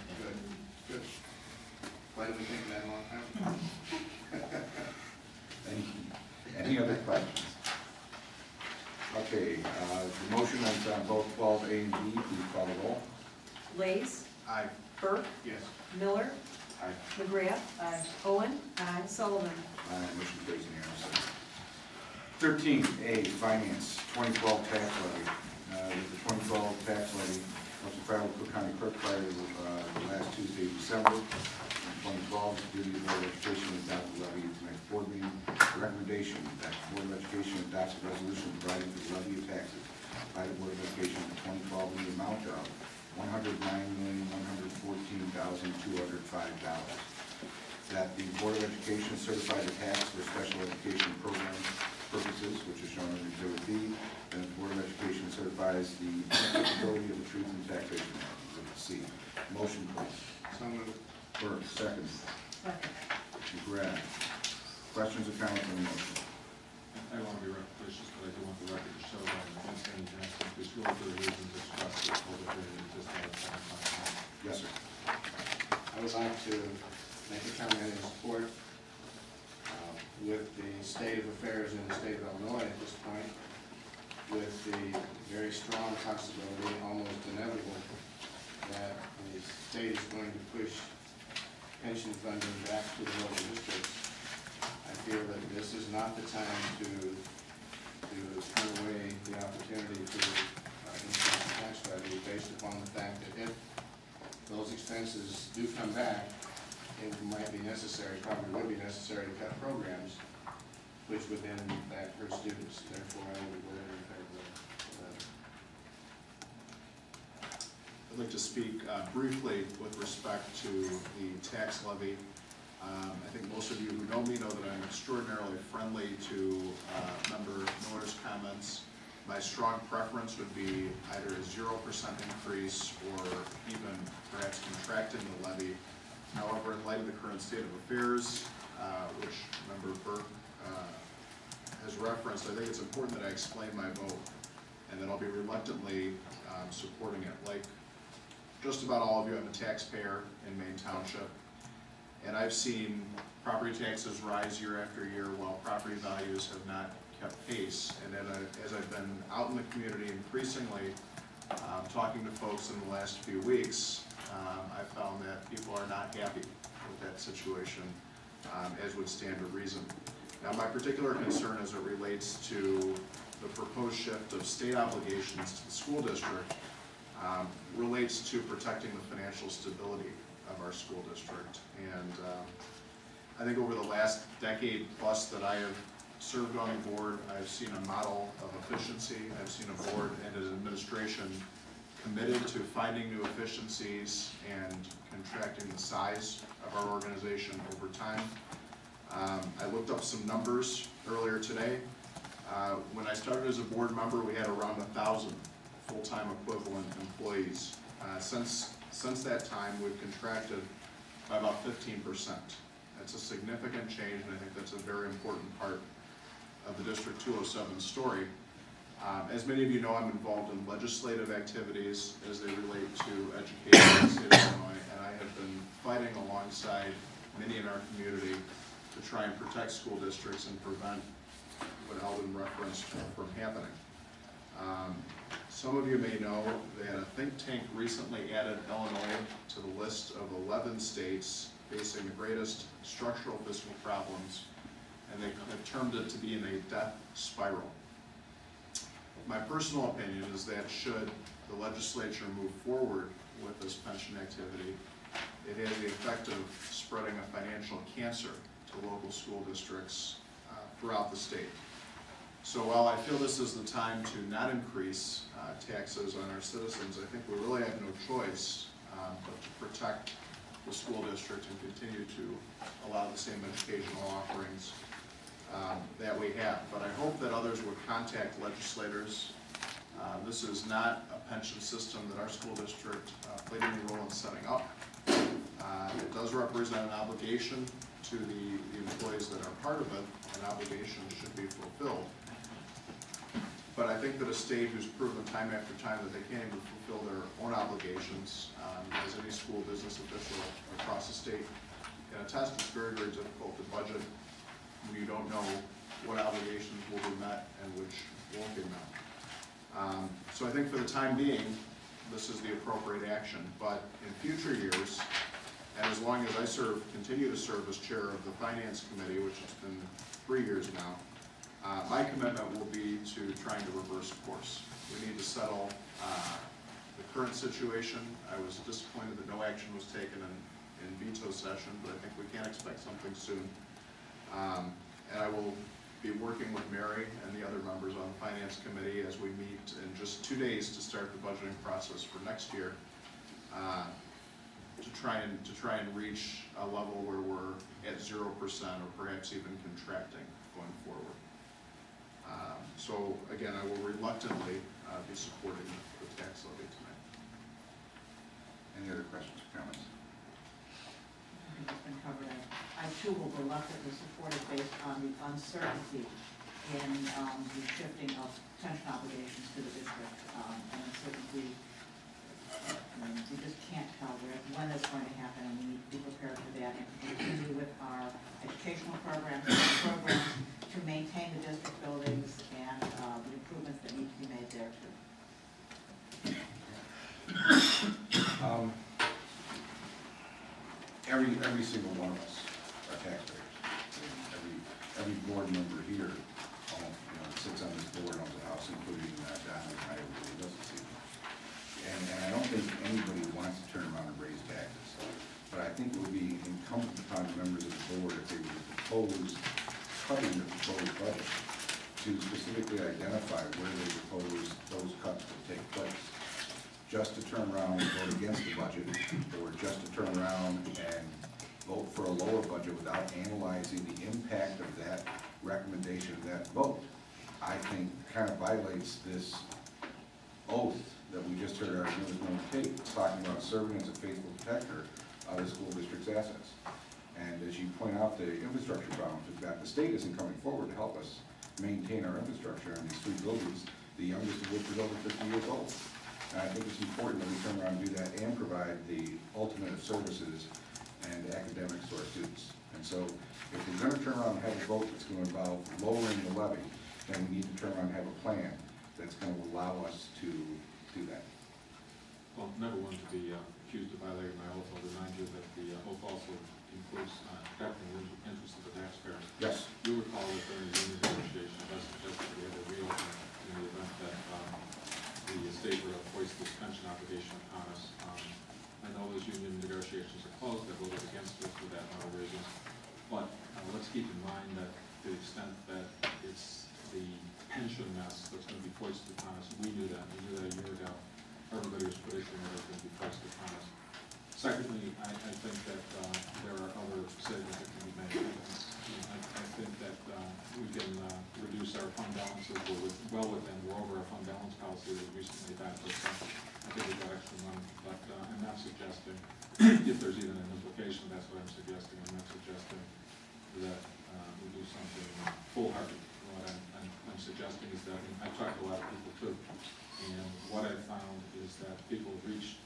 D: Good. Why didn't we think of that a long time ago?
A: Thank you. Any other questions? Okay, the motion is on both 12A and B. Please call the roll.
E: Lees.
D: Aye.
E: Burke.
D: Yes.
E: Miller.
A: Aye.
E: McGrath. Aye. Owen. Aye. Sullivan.
A: Motion carries unanimously. 13A, Finance, 2012 tax levy. With the 2012 tax levy, was filed with Cook County Clerk prior to the last Tuesday, December 2012. Due to the Board of Education adopted the levy at tonight's board meeting. The recommendation that the Board of Education adopts a resolution providing for the levy of taxes by the Board of Education for 2012 in the amount of $109,114,205. That the Board of Education certify the tax for special education program purposes, which is shown in Exhibit B, and the Board of Education certifies the applicability of the truth and taxation laws, Exhibit C. Motion, please.
D: So moved.
A: Burke, second.
G: Second.
A: McGrath. Questions or comments on the motion?
C: I don't want to be repetitious, but I do want the record to show that against any Johnson, it's really for the reasons expressed in the public hearing, just out of time.
A: Yes, sir.
D: I would like to make a comment in support with the state of affairs in the state of Illinois at this point, with the very strong possibility, almost inevitable, that the state is going to push pension funding back to the local districts. I feel that this is not the time to turn away the opportunity to increase the tax levy based upon the fact that if those expenses do come back, it might be necessary, probably would be necessary to cut programs, which would then in fact hurt students. Therefore, I would vote in favor of that.
Q: I'd like to speak briefly with respect to the tax levy. I think most of you who know me know that I'm extraordinarily friendly to Member Miller's comments. My strong preference would be either a 0% increase or even perhaps contracting the levy. However, in light of the current state of affairs, which Member Burke has referenced, I think it's important that I explain my vote, and that I'll be reluctantly supporting it. Like just about all of you, I'm a taxpayer in Maine Township, and I've seen property taxes rise year after year while property values have not kept pace. And then as I've been out in the community increasingly, talking to folks in the last few weeks, I found that people are not happy with that situation, as would stand to reason. Now, my particular concern as it relates to the proposed shift of state obligations to the school district relates to protecting the financial stability of our school district. And I think over the last decade plus that I have served on the board, I've seen a model of efficiency. I've seen a board and an administration committed to finding new efficiencies and contracting the size of our organization over time. I looked up some numbers earlier today. When I started as a board member, we had around 1,000 full-time equivalent employees. Since that time, we've contracted by about 15%. That's a significant change, and I think that's a very important part of the District 207 story. As many of you know, I'm involved in legislative activities as they relate to education in the state of Illinois, and I have been fighting alongside many in our community to try and protect school districts and prevent what Alvin referenced from happening. Some of you may know that a think tank recently added Illinois to the list of 11 states facing the greatest structural fiscal problems, and they have termed it to be in a death spiral. My personal opinion is that should the legislature move forward with this pension activity, it has the effect of spreading a financial cancer to local school districts throughout the state. So while I feel this is the time to not increase taxes on our citizens, I think we really have no choice but to protect the school district and continue to allow the same educational offerings that we have. But I hope that others would contact legislators. This is not a pension system that our school district played any role in setting up. It does represent an obligation to the employees that are part of it. An obligation should be fulfilled. But I think that a state who's proven time after time that they can't even fulfill their own obligations, as any school business official across the state can attest, it's very, very difficult to budget when you don't know what obligations will be met and which won't be met. So I think for the time being, this is the appropriate action. But in future years, and as long as I continue to serve as chair of the Finance Committee, which has been 3 years now, my commitment will be to trying to reverse course. We need to settle the current situation. I was disappointed that no action was taken in veto session, but I think we can expect something soon. And I will be working with Mary and the other members on the Finance Committee as we meet in just 2 days to start the budgeting process for next year, to try and reach a level where we're at 0% or perhaps even contracting going forward. So again, I will reluctantly be supporting the tax levy tonight.
A: Any other questions or comments?
G: I think it's been covered. I too will reluctantly support it based on the uncertainty in the shifting of pension obligations to the district, and uncertainty. We just can't tell when that's going to happen, and we need to be prepared for that and continue with our educational programs to maintain the district buildings and the improvements that need to be made there too.
A: Every single one of us are taxpayers. Every board member here, sits on this board owns a house, including Don and I, who doesn't see them. And I don't think anybody wants to turn around and raise taxes. But I think it would be incumbent upon members of the board if they would propose cutting the proposed budget to specifically identify where they propose those cuts to take place. Just to turn around and vote against the budget, or just to turn around and vote for a lower budget without analyzing the impact of that recommendation of that vote, I think kind of violates this oath that we just heard our newest known take. It's talking about serving as a faithful protector of the school district's assets. And as you point out, the infrastructure problems we've got, the state isn't coming forward to help us maintain our infrastructure on these 3 buildings, the youngest of which is over 50 years old. And I think it's important that we turn around and do that and provide the ultimate of services and academics to our students. And so if we're going to turn around and have a vote that's going to involve lowering the levy, then we need to turn around and have a plan that's going to allow us to do that.
C: Well, never one to be accused of violating my oath. I'll remind you that the oath also includes protecting the interests of the taxpayers.
A: Yes.
C: You recall that during the union negotiations, I suggested we had a reopen in the event that the state were to hoist this pension obligation upon us. I know those union negotiations are closed. I voted against it for that and other reasons. But let's keep in mind that to the extent that it's the pension mess that's going to be foisted upon us, we knew that. We knew that a year ago. Everybody was predicting that it was going to be foisted upon us. Secondly, I think that there are other savings that can be made. I think that we can reduce our fund balances. We're we're over our fund balance policy that was recently adopted. So I think we've got extra money, but I'm not suggesting, if there's even an implication, that's what I'm suggesting. I'm not suggesting that we do something foolhardy. What I'm suggesting is that I've talked to a lot of people too, and what I've found is that people reach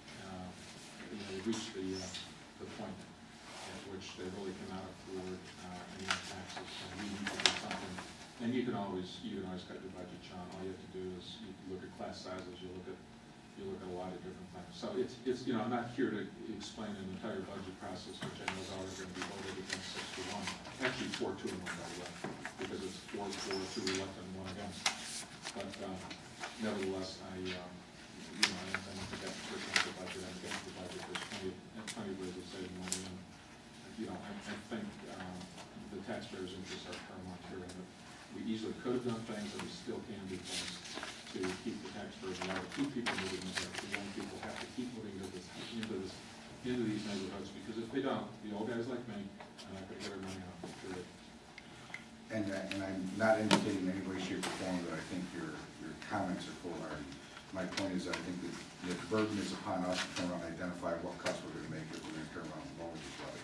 C: the point at which they really cannot afford any more taxes, and we need to do something. And you can always cut your budget, John. All you have to do is you look at class sizes, you look at a lot of different things. So it's I'm not here to explain an entire budget process, which I know is already going to be voted against 6-1. Actually 4-2 and 1, by the way, because it's 4-4, 2 elected and 1 against. But nevertheless, I don't think that's against the budget. I'm against the budget. There's plenty of ways of saving money, and I think the taxpayers' interests are paramount here. And we easily could have done things, and we still can do things to keep the taxpayers alive, to keep people moving in there. The young people have to keep moving into these neighborhoods, because if they don't, the old guys like me are not going to get their money out. Period.
A: And I'm not indicating in any way, shape, or form that I think your comments are foolhardy. My point is, I think that the burden is upon us to turn around and identify what cuts we're going to make if we're going to turn around and lower this levy.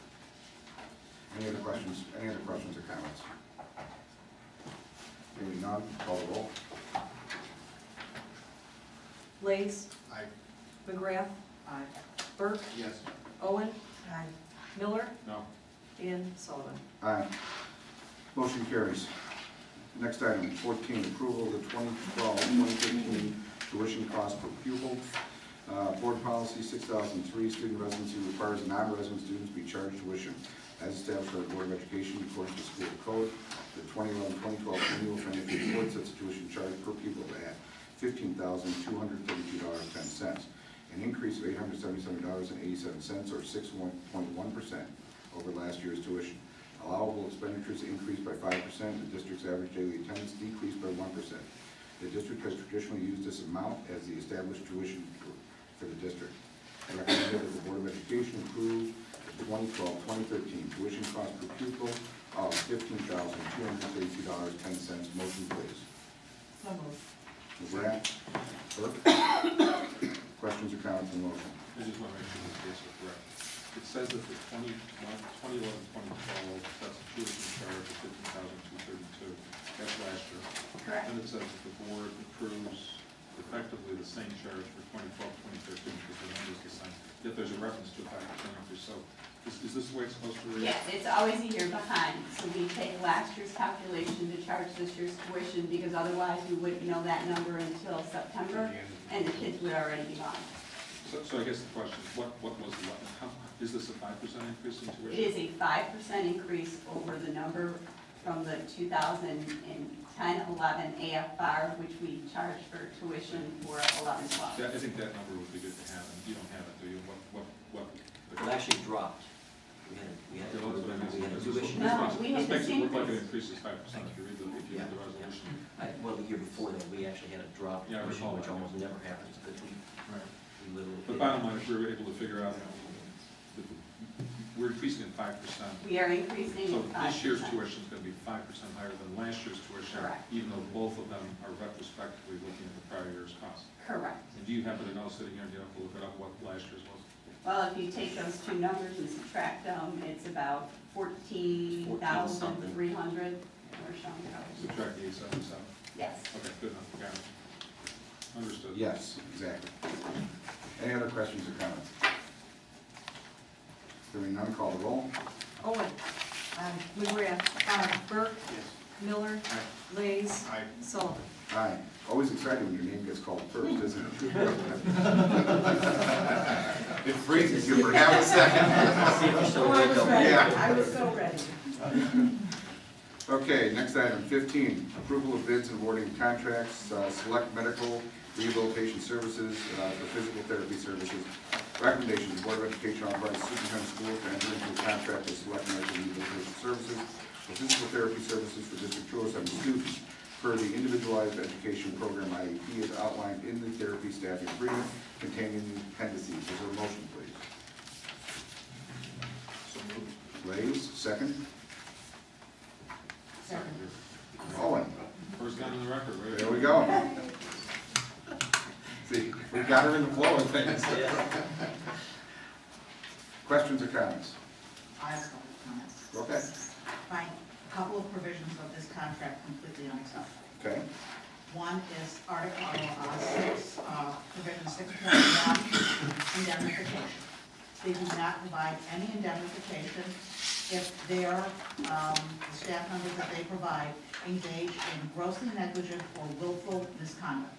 A: Any other questions? Any other questions or comments? Hearing none, call the roll.
E: Lees.
Q: Aye.
E: McGrath.
G: Aye.
E: Burke.
Q: Yes.
E: Owen.
G: Aye.
E: Miller.
C: No.
E: And Sullivan.
A: Aye. Motion carries. Next item, 14, approval of the 2012-2015 tuition cost per pupil. Board policy 6003, student residency requires non-resident students be charged tuition as established by the Board of Education according to the school code. The 2011-2012 annual financial report sets the tuition charge per pupil at $15,232.10, an increase of $877.87 or 6.1% over last year's tuition. Allowable allowable expenditures increased by 5%. The district's average daily attendance decreased by 1%. The district has traditionally used this amount as the established tuition for the district. I recommend that the Board of Education approve the 2012-2013 tuition cost per pupil of $15,232.10. Motion, please.
G: So moved.
A: Ms. Rath? Burke? Questions or comments on the motion?
C: I just want to make sure this dates are correct. It says that the 2011-2012, that's a tuition charge of $15,232. That's last year.
B: Correct.
C: Then it says that the board approves effectively the same charge for 2012-2013 because the number's the same. Yet there's a reference to a 5% increase. So is this the way it's supposed to read?
B: Yes, it's always a year behind, so we take last year's calculation to charge this year's tuition, because otherwise we wouldn't know that number until September, and the kids would already be gone.
C: So I guess the question is, what was the, is this a 5% increase in tuition?
B: It is a 5% increase over the number from the 2010-11 AFR, which we charge for tuition for 11-12.
C: Yeah, I think that number would be good to have, and you don't have it, do you? What?
P: It actually dropped. We had
C: Okay, well, that's what I mean.
P: we had a
C: This
P: tuition.
B: No, we had
C: This makes
B: the
C: it look like
B: same
C: it increases 5% if you read the resolution.
P: Well, the year before that, we actually had a drop in
C: Yeah, I
P: tuition,
C: recall
P: which
C: that.
P: almost never happens, but we literally.
C: But bottom line, if we were able to figure out, we're increasing it 5%.
B: We are increasing
C: So
B: it 5%.
C: this year's tuition is going to be 5% higher than last year's tuition,
B: Correct.
C: even though both of them are retrospectively looking at the prior year's cost.
B: Correct.
C: And do you happen to know, sitting here, do you have to look it up, what last year's was?
B: Well, if you take those two numbers and subtract them, it's about 14,300 or something.
C: Subtract the 877?
B: Yes.
C: Okay, good enough, got it. Understood.
A: Yes, exactly. Any other questions or comments? Hearing none, call the roll.
E: Owen. McGrath. Burke. Miller. Lays.
Q: Aye.
E: Sullivan.
A: Aye. Always exciting when your name gets called first, isn't it? It freezes you for half a second.
P: See if you're still
E: Oh, I was
P: awake.
E: ready.
A: Yeah.
E: I was so ready.
A: Okay, next item, 15, approval of bids and awarding contracts, select medical rehabilitation services for physical therapy services. Recommendations, the Board of Education authorizes superintendent of schools to enter into a contract with select medical rehabilitation services for physical therapy services for District 207 students per the individualized education program IEP as outlined in the therapy staffing agreement containing the appendices. Is there a motion, please?
C: So moved.
A: Lays, second.
G: Second.
A: Owen.
C: First down on the record, right?
A: There we go. See, we got her in the flow of things. Questions or comments?
G: I have a couple of comments.
A: Okay.
G: Find a couple of provisions of this contract completely unacceptable.
A: Okay.
G: One is Article 6, Provision 6.1, indemnification. They do not provide any indemnification if their, the staff members that they provide engage in grossly negligent or willful misconduct.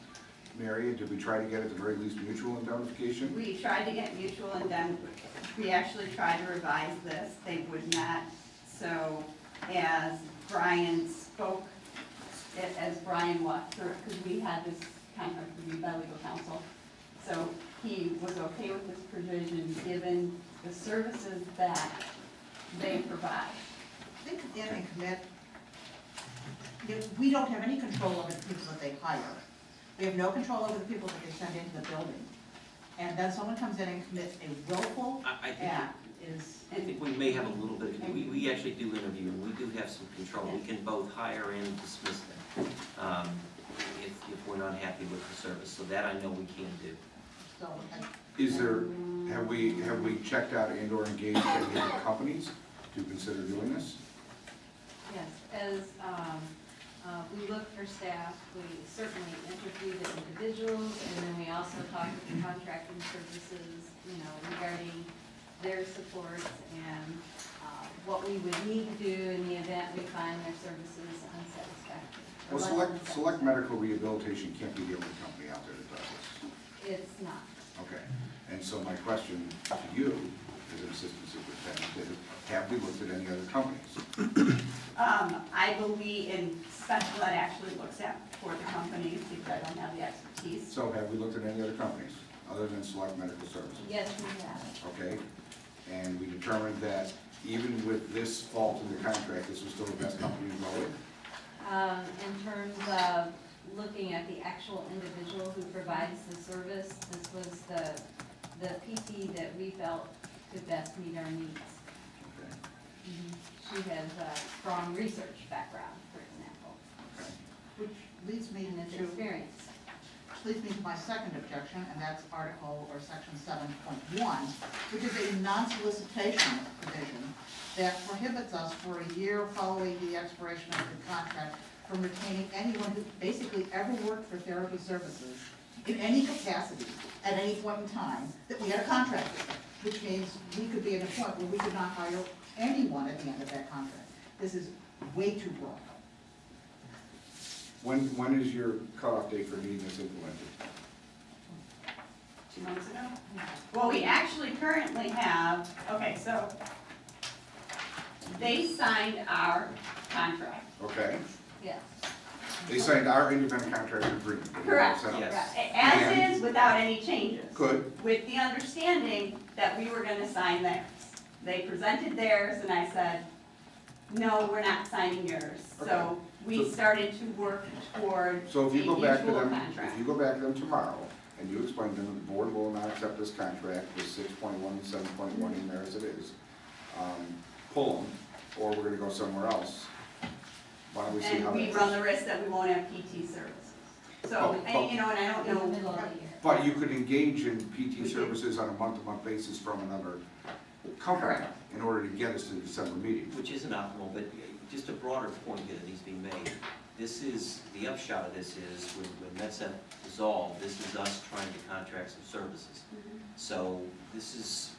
A: Mary, did we try to get at the very least mutual indemnification?
B: We tried to get mutual indemnification. We actually tried to revise this. They would not. So as Brian spoke, as Brian walked through it, because we had this contract reviewed by legal counsel. So he was okay with this provision given the services that they provide.
G: They come in and commit, we don't have any control over the people that they hire. We have no control over the people that they send into the building. And then someone comes in and commits a willful
P: I think,
G: act is.
P: I think we may have a little bit, we actually do interview, and we do have some control. We can both hire and dismiss them, if we're not happy with the service. So that I know we can do.
G: So,
A: Is there, have we checked out and or engaged any of the companies to consider doing this?
R: Yes, as we look for staff, we certainly interview the individuals, and then we also talk with the contracting services, regarding their supports and what we would need to do in the event we find their services unsatisfactory.
A: Well, select medical rehabilitation can't be the only company out there that does this.
R: It's not.
A: Okay, and so my question to you, as an assistant superintendent, is have we looked at any other companies?
B: I believe in special ed actually looks at for the companies because I don't have the expertise.
A: So have we looked at any other companies other than Select Medical Services?
R: Yes, we have.
A: Okay, and we determined that even with this fault in the contract, this was still the best company to go with.
R: In terms of looking at the actual individual who provides the service, this was the PT that we felt could best meet our needs. She has a strong research background, for example,
G: Which leads me
R: and his
G: to,
R: experience.
G: leads me to my second objection, and that's Article or Section 7.1, which is a non-solicitation provision that prohibits us for a year following the expiration of the contract from retaining anyone who basically ever worked for therapy services in any capacity at any point in time that we had a contract with, which means we could be at a point where we could not hire anyone at the end of that contract. This is way too broad.
A: When is your cutoff date for needing this implemented?
B: 2 months ago? Well, we actually currently have, okay, so they signed our contract.
A: Okay,
R: Yes.
A: they signed our independent contractor agreement. that we
B: Correct,
A: sent out.
P: Yes.
B: as is, without any changes.
A: Good,
B: With the understanding that we were gonna sign theirs. They presented theirs, and I said, no, we're not signing yours. So
A: Okay.
B: we
A: So-
B: started to work toward
A: so
B: a
A: if you go back to
B: mutual
A: them,
B: contract.
A: if you go back to them tomorrow, and you explain to them, the board will not accept this contract with 6.1 and 7.1 in there as it is, pull them, or we're gonna go somewhere else. Why don't we see how
B: And
A: that
B: we run
A: goes?
B: the risk that we won't have PT services. So,
A: Oh,
B: and, you know, and I don't
R: In the
B: know.
R: middle of the year.
A: But you could engage in PT
B: We
A: services on a month-to-month basis from another company
B: Correct.
A: in order to get us to the December meeting.
P: Which isn't optimal, but just a broader point here that needs to be made. This is, the upshot of this is, when METSEP dissolved, this is us trying to contract some services. So this is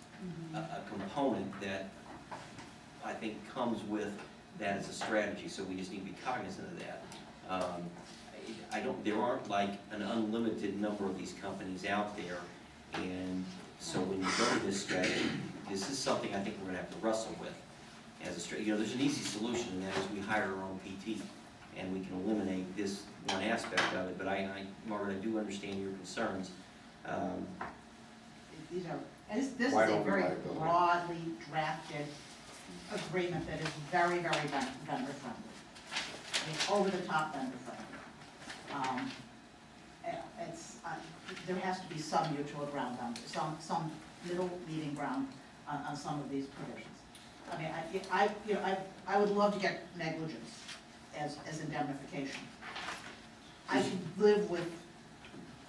P: a component that I think comes with that as a strategy, so we just need to be cognizant of that. I don't, there aren't like an unlimited number of these companies out there, and so when you go to this strategy, this is something I think we're gonna have to wrestle with as a strategy. You know, there's an easy solution, and that is we hire our own PT, and we can eliminate this one aspect of it, but Margaret, I do understand your concerns.
G: These are, this is
A: Wide
G: a
A: open
G: very
A: liability.
G: broadly drafted agreement that is very, very vendor friendly. It's over the top vendor friendly. There has to be some mutual ground on, some middle meeting ground on some of these provisions. I mean, I would love to get negligence as indemnification. I can live with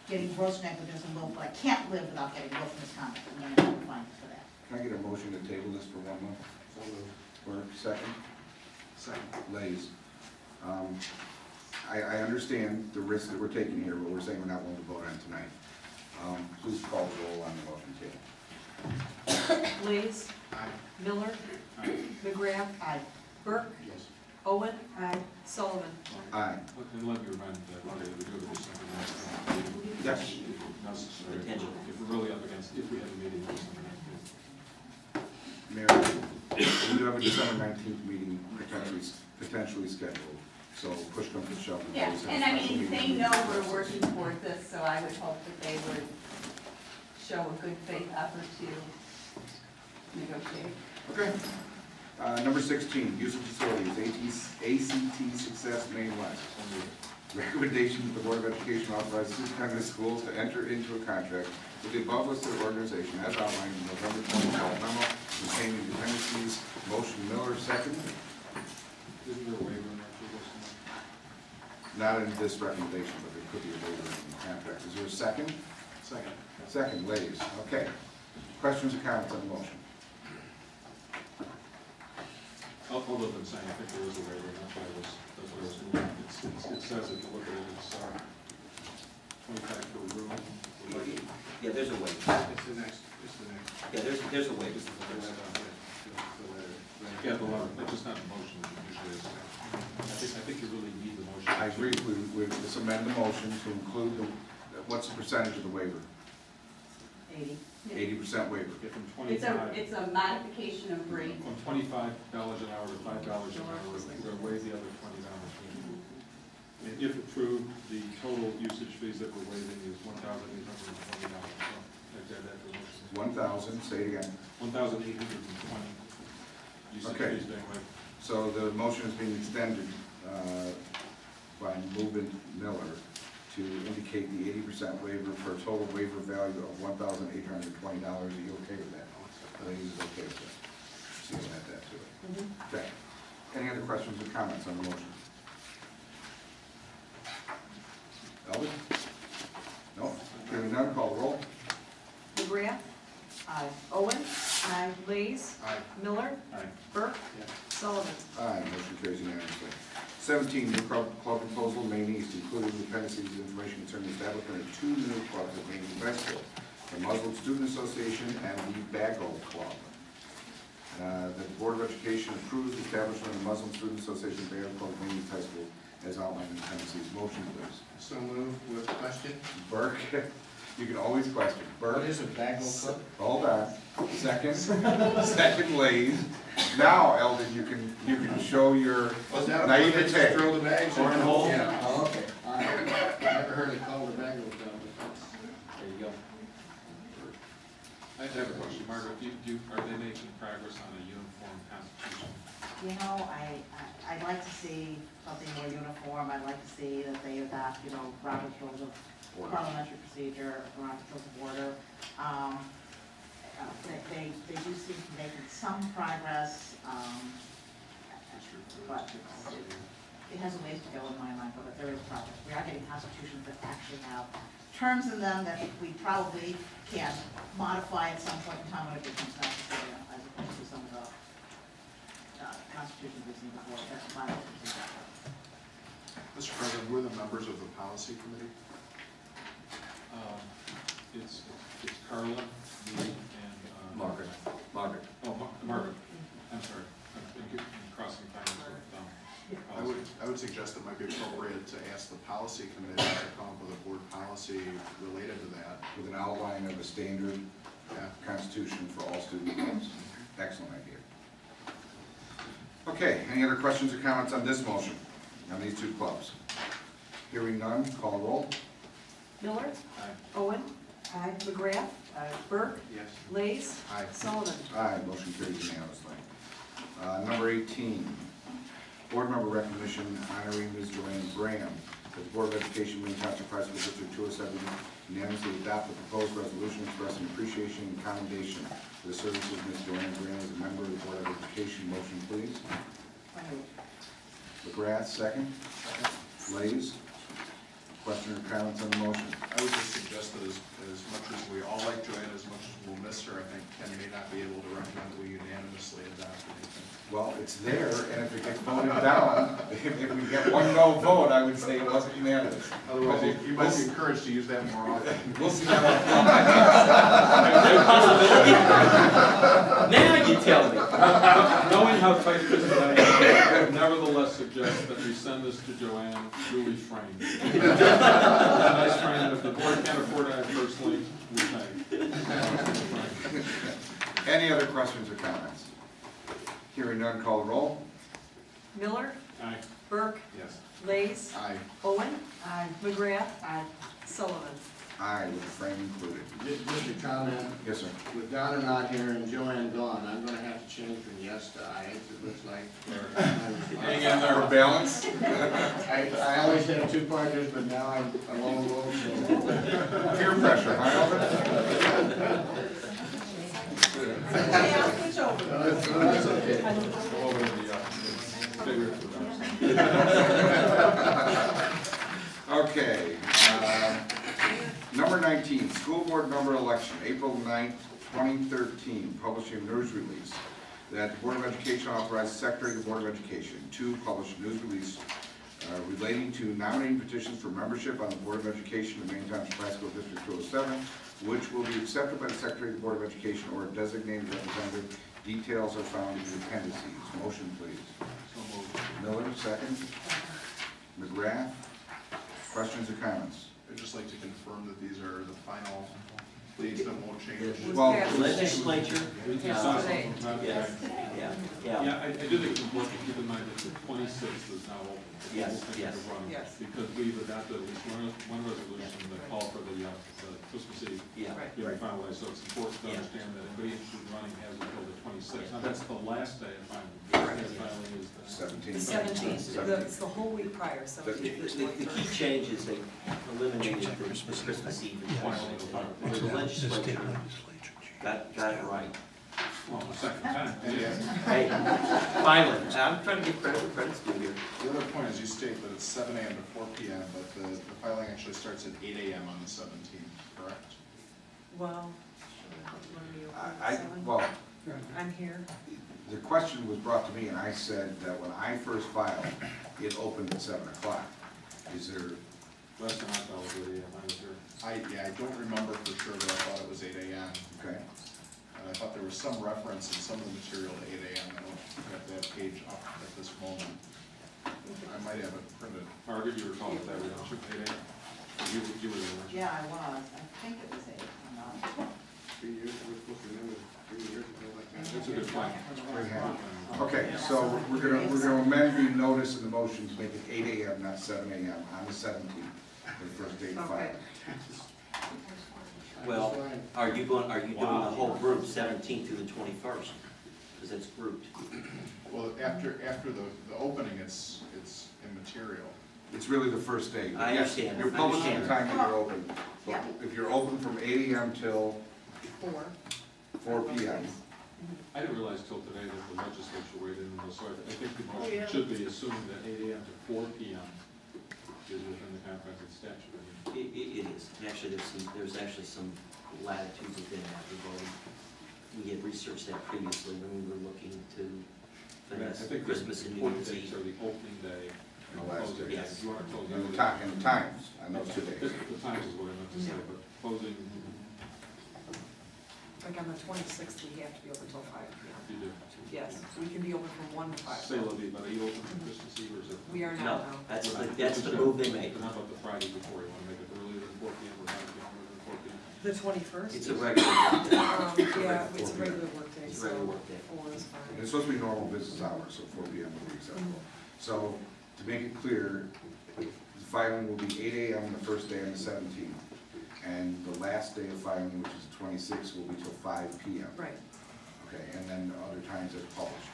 G: getting gross negligence and willful, but I can't live without getting willful misconduct, and then I have to find for that.
A: Can I get a motion to table this for 1 month?
Q: So moved.
A: Clerk, second?
Q: Second.
A: Lays. I understand the risk that we're taking here, but we're saying we're not willing to vote on it tonight. Please call the roll on the motion table.
E: Lees.
Q: Aye.
E: Miller. McGrath.
G: Aye.
E: Burke.
Q: Yes.
E: Owen. Sullivan.
A: Aye.
C: And let me remind Margaret, we do have to do something else.
A: Yes.
C: If necessary,
P: Potential.
C: if we're really up against, if we have a meeting or something like
A: Mayor, we do have a December 19th meeting potentially scheduled, so push comes to shove.
B: Yeah, and I mean, they know we're working toward this, so I would hope that they would show a good faith effort to negotiate.
A: Okay. Number 16, use of facilities, ACT Success Maine West. Recommendation that the Board of Education authorize superintendent of schools to enter into a contract with the above listed organization as outlined in November 2012 memo containing dependencies. Motion Miller, second.
C: Isn't there a waiver in that for this?
A: Not in this recommendation, but there could be a waiver in the contract. Is there a second?
Q: Second.
A: Second, ladies. Okay. Questions or comments on the motion?
C: Other than saying, I think there is a waiver, and that's why I was moving. It says, if you look at it, it's 25 per room.
P: Yeah, there's a waiver.
Q: It's the next.
P: Yeah, there's a waiver.
C: Yeah, the law, that's just not a motion, usually is. I think you really need the motion.
A: I agree. Let's amend the motion to include what's the percentage of the waiver?
G: 80.
A: 80% waiver.
C: Yeah, from
B: It's
C: 25.
B: it's a modification of rate.
C: From $25 an hour to $5 an hour, we're going to waive the other $20. And if approved, the total usage fees that we're waiving is $1,820. So like that, that motion.
A: 1,000, say it again.
C: 1,820.
A: Okay. So the motion is being extended by movement Miller to indicate the 80% waiver for a total waiver value of $1,820. Are you okay with that? Ladies, is okay with that? See, we'll add that to it. Okay. Any other questions or comments on the motion? Elvin? No? Hearing none, call the roll.
E: McGrath. Aye. Owen. Aye. Lees.
Q: Aye.
E: Miller.
C: Aye.
E: Burke.
Q: Yes.
E: Sullivan.
A: Aye, motion carries unanimously. 17, new club proposal, Maine East, including the appendices information concerning the establishment of 2 new clubs at Maine East High School, the Muslim Student Association and the Bagel Club. The Board of Education approves the establishment of the Muslim Student Association Bagel Club at Maine East High School as outlined in the appendices. Motion, please.
D: So moved with question.
A: Burke, you can always question. Burke.
D: What is a bagel club?
A: Hold on. Second, second Lays. Now, Eldon, you can show your
D: Was that a
A: naivete.
D: throw the bags?
A: Cornhole?
D: Yeah, oh, okay. All right. Never heard it called a bagel club, but that's, there you go.
C: I have a question, Margaret, are they making progress on a uniform constitution?
G: You know, I'd like to see something more uniform. I'd like to see that they adopt, you know, Robert's Rules of Parliamentary Procedure, Robert's Rules of Order. They do seem to be making some progress, but it has a ways to go in my mind, but there is progress. We are getting constitutions that actually have terms in them that we probably can modify at some point in time when it becomes necessary, as opposed to some of the constitutions we've seen before, that's bylaws and things like that.
Q: Mr. President, we're the members of the policy committee.
C: It's Carla, me, and
P: Margaret.
C: Oh, Margaret. I'm sorry. I'm crossing finance with
Q: I would suggest it might be appropriate to ask the policy committee to come up with a board policy related to that.
A: With an outline of a standard constitution for all student clubs. Excellent idea. Okay, any other questions or comments on this motion, on these 2 clubs? Hearing none, call roll.
E: Miller.
C: Aye.
E: Owen. Aye. McGrath. Aye. Burke.
D: Yes.
E: Lees.
Q: Aye.
E: Sullivan.
A: Aye, motion carries unanimously. Number 18, board member recognition honoring Ms. Joanne Graham. That the Board of Education, Maine Township High School District 207 unanimously adopt the proposed resolution expressing appreciation and commendation for the services of Ms. Joanne Graham as a member of the Board of Education. Motion, please. McGrath, second. Lays. Question or comments on the motion?
Q: I would just suggest that as much as we all like Joanne, as much as we'll miss her, I think Ken may not be able to recommend we unanimously adopt anything.
A: Well, it's there, and if it gets voted down, if we get 1 no vote, I would say it wasn't unanimous.
Q: Otherwise, you might be encouraged to use that more often.
A: We'll see how that
P: Now you tell me.
C: Knowing how tight this is, I would nevertheless suggest that we send this to Joanne duly framed. A nice frame, if the board can't afford it personally, we pay.
A: Any other questions or comments? Hearing none, call the roll.
E: Miller.
C: Aye.
E: Burke.
C: Yes.
E: Lees.
Q: Aye.
E: Owen. Aye. McGrath. Aye. Sullivan.
A: Aye, with the frame included.
D: Just a comment.
A: Yes, sir.
D: With Donna not here and Joanne gone, I'm gonna have to change from yes to aye, it looks like.
A: Hang in there for balance.
D: I always have 2 partners, but now I'm a lone wolf, so.
A: Peer pressure, huh, Alvin?
E: Okay, I'll switch over.
D: That's okay.
C: Go over the figure.
A: Okay. Number 19, school board member election, April 9th, 2013, publishing news release that the Board of Education authorized the Secretary of the Board of Education to publish a news release relating to nominating petitions for membership on the Board of Education of Maine Township High School District 207, which will be accepted by the Secretary of the Board of Education or a designated representative. Details are found in the appendices. Motion, please.
C: So moved.
A: Miller, second. McGrath. Questions or comments?
Q: I'd just like to confirm that these are the final leads that won't change.
A: Well,
P: Legislature.
C: Yes.
P: Yeah.
C: Yeah, I do think it's important to keep in mind that the 26th is now now open.
P: Yes,
C: We'll think
P: yes.
C: of running,
E: Yes.
C: because we've adopted at least one resolution that call for the Christmas Eve
P: Yeah.
E: Right.
C: being finalized, so it's important to
P: Yeah.
C: understand that anybody interested in running has until the 26th. Now, that's the last day of filing. The last day of filing is the
A: 17th.
E: The 17th, it's the whole week prior, 17th to
P: The key
E: 23rd.
P: change is they eliminated the Christmas Eve requirement. The legislature got it right.
C: Well, the second time.
P: Hey, finally, I'm trying to give credit where credit's due here.
Q: The other point is you state that it's 7 a.m. to 4 p.m., but the filing actually starts at 8 a.m. on the 17th, correct?
E: Well,
A: Well,
E: I'm here.
A: the question was brought to me, and I said that when I first filed, it opened at 7 o'clock. Is there,
C: Last time I filed was 8 a.m. I was here.
Q: I don't remember for sure, but I thought it was 8 a.m.
A: okay,
Q: And I thought there was some reference in some of the material to 8 a.m. I don't have that page up at this moment. I might have it printed.
C: Margaret, you recall that we don't shoot 8 a.m.? You were the original.
G: Yeah, I was, I think it was 8, I'm not.
D: 3 years, we're supposed to remember 3 years ago like that.
C: It's a good plan.
A: okay, so we're gonna amend the notice and the motion to make it 8 a.m., not 7 a.m. on the 17th, the first day of filing.
P: Well, are you doing the whole group 17th through the 21st? Because it's grouped.
Q: Well, after the opening, it's immaterial.
A: It's really the first day.
P: I
A: Yes,
P: understand.
A: you're
P: I
A: public at
P: understand.
A: the time that you're open. But
G: Yeah.
A: if you're open from 8 a.m. till 4 p.m.,
C: I didn't realize till today that the legislature weighed in on this, so I think the
N: Oh,
C: motion
N: yeah.
C: should be assuming that 8 a.m. to 4 p.m. is within the confines of the statute. I mean,
P: It is. And actually, there's actually some latitude within that regarding, we had researched that previously when we were looking to
C: I
P: finesse
C: think
P: Christmas and New
C: important
P: Year's
C: dates
P: Eve.
C: are the opening day and
A: The
C: the
A: last
C: closing
A: day.
C: day.
P: Yes.
C: If you want to close
A: and
C: everything.
A: the times on those 2 days.
C: The times is what I meant to say, but closing,
E: Like on the 26th, we have to be open till 5 p.m.
C: you do.
E: Yes, we can be open from 1 to 5.
C: Say Levy, but are you open for Christmas Eve or is it?
E: We are
P: No,
E: now,
P: that's the move they made.
C: But how about the Friday before? You want to make it earlier than 4 p.m. or not earlier than 4 p.m.?
E: The 21st?
P: It's a regular day.
E: Yeah, it's a regular work day,
P: It's a
E: so
P: regular work day.
E: 4 is
A: And
E: fine.
A: it's supposed to be normal business hours, so 4 p.m. would be acceptable. So, to make it clear, the filing will be 8 a.m. the first day on the 17th, and the last day of filing, which is the 26th, will be till 5 p.m.
E: Right.
A: Okay, and then other times as published.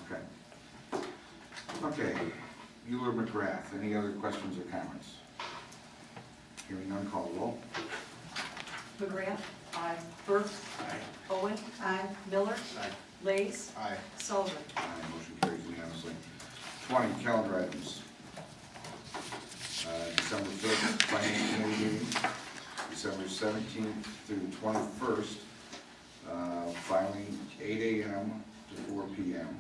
A: Okay. Okay, Euler McGrath, any other questions or comments? Hearing none, call the roll.
E: McGrath. Aye. Burke.
Q: Aye.
E: Owen.
G: Aye.
E: Miller.
Q: Aye.
E: Lace.
Q: Aye.
E: Sullivan.
A: Aye, motion carries unanimously. 20, calendar items. December 5th, finance committee meeting. December 17th through 21st, filing 8 a.m. to 4 p.m.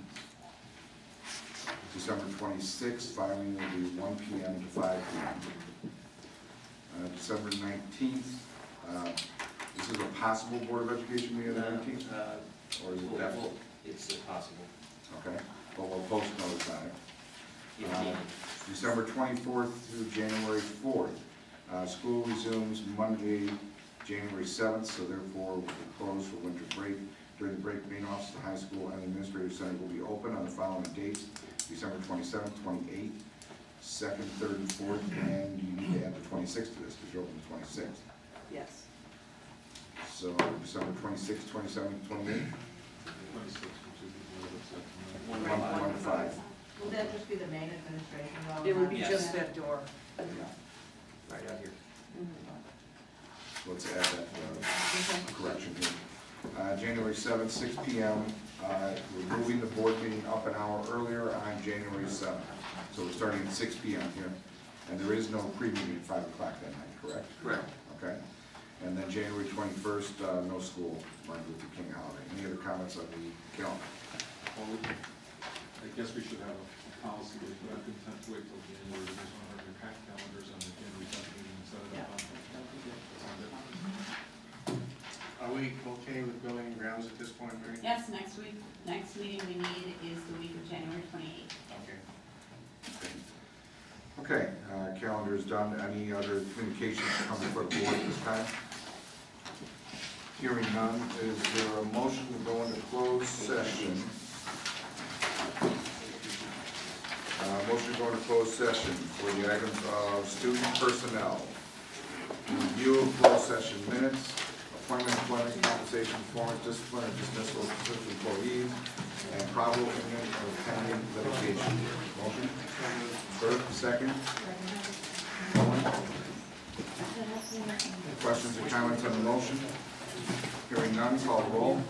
A: December 26th, filing will be 1 p.m. to 5 p.m. December 19th, this is a possible Board of Education meeting on the 19th? Or is it definitely?
P: It's possible.
A: Okay, but we'll post notice on it.
P: If needed.
A: December 24th through January 4th. School resumes Monday, January 7th, so therefore we'll close for winter break. During the break, main office of the high school and the administrative center will be open on the following dates: December 27th, 28th, 2nd, 3rd, and 4th, and you need to add the 26th to this because you're open the 26th.
E: Yes.
A: So December 26th, 27th, 28th,
C: 26th, which is the middle of September.
A: 1 to 5.
G: Will that just be the main administration though?
E: It would be
P: Yes.
E: just that door.
A: Yeah.
P: Right out here.
A: Let's add that correction here. January 7th, 6 p.m., we're moving the board meeting up an hour earlier on January 7th. So we're starting at 6 p.m. here, and there is no pre-meeting at 5 o'clock that night, correct?
P: Correct.
A: Okay. And then January 21st, no school, Martin Luther King holiday. Any other comments on the calendar?
C: Well, I guess we should have a policy, but I'm content to wait till January, there's one of your packed calendars on the January 7th meeting and set it up on.
D: Are we okay with building and grounds at this point, Mary?
B: Yes, next meeting we need is the week of January 28th.
D: Okay.
A: Okay, calendar is done. Any other communications coming before the board at this time? Hearing none, is there a motion to go into closed session? Motion to go to closed session for the items of student personnel. Review of closed session minutes, appointment, employment, compensation, performance, discipline, or dismissal of specific employees, and probable opinion of pending litigation. Motion? Burke, second. Owen? Questions or comments on the motion? Hearing none, call the roll.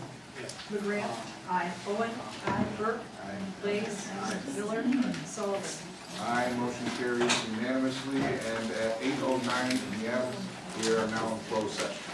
E: McGrath. Aye. Owen. Aye. Burke.
A: Aye.
E: Lees. Miller. Sullivan.
A: Aye, motion carries unanimously, and at 8:09 p.m., we are now in closed session.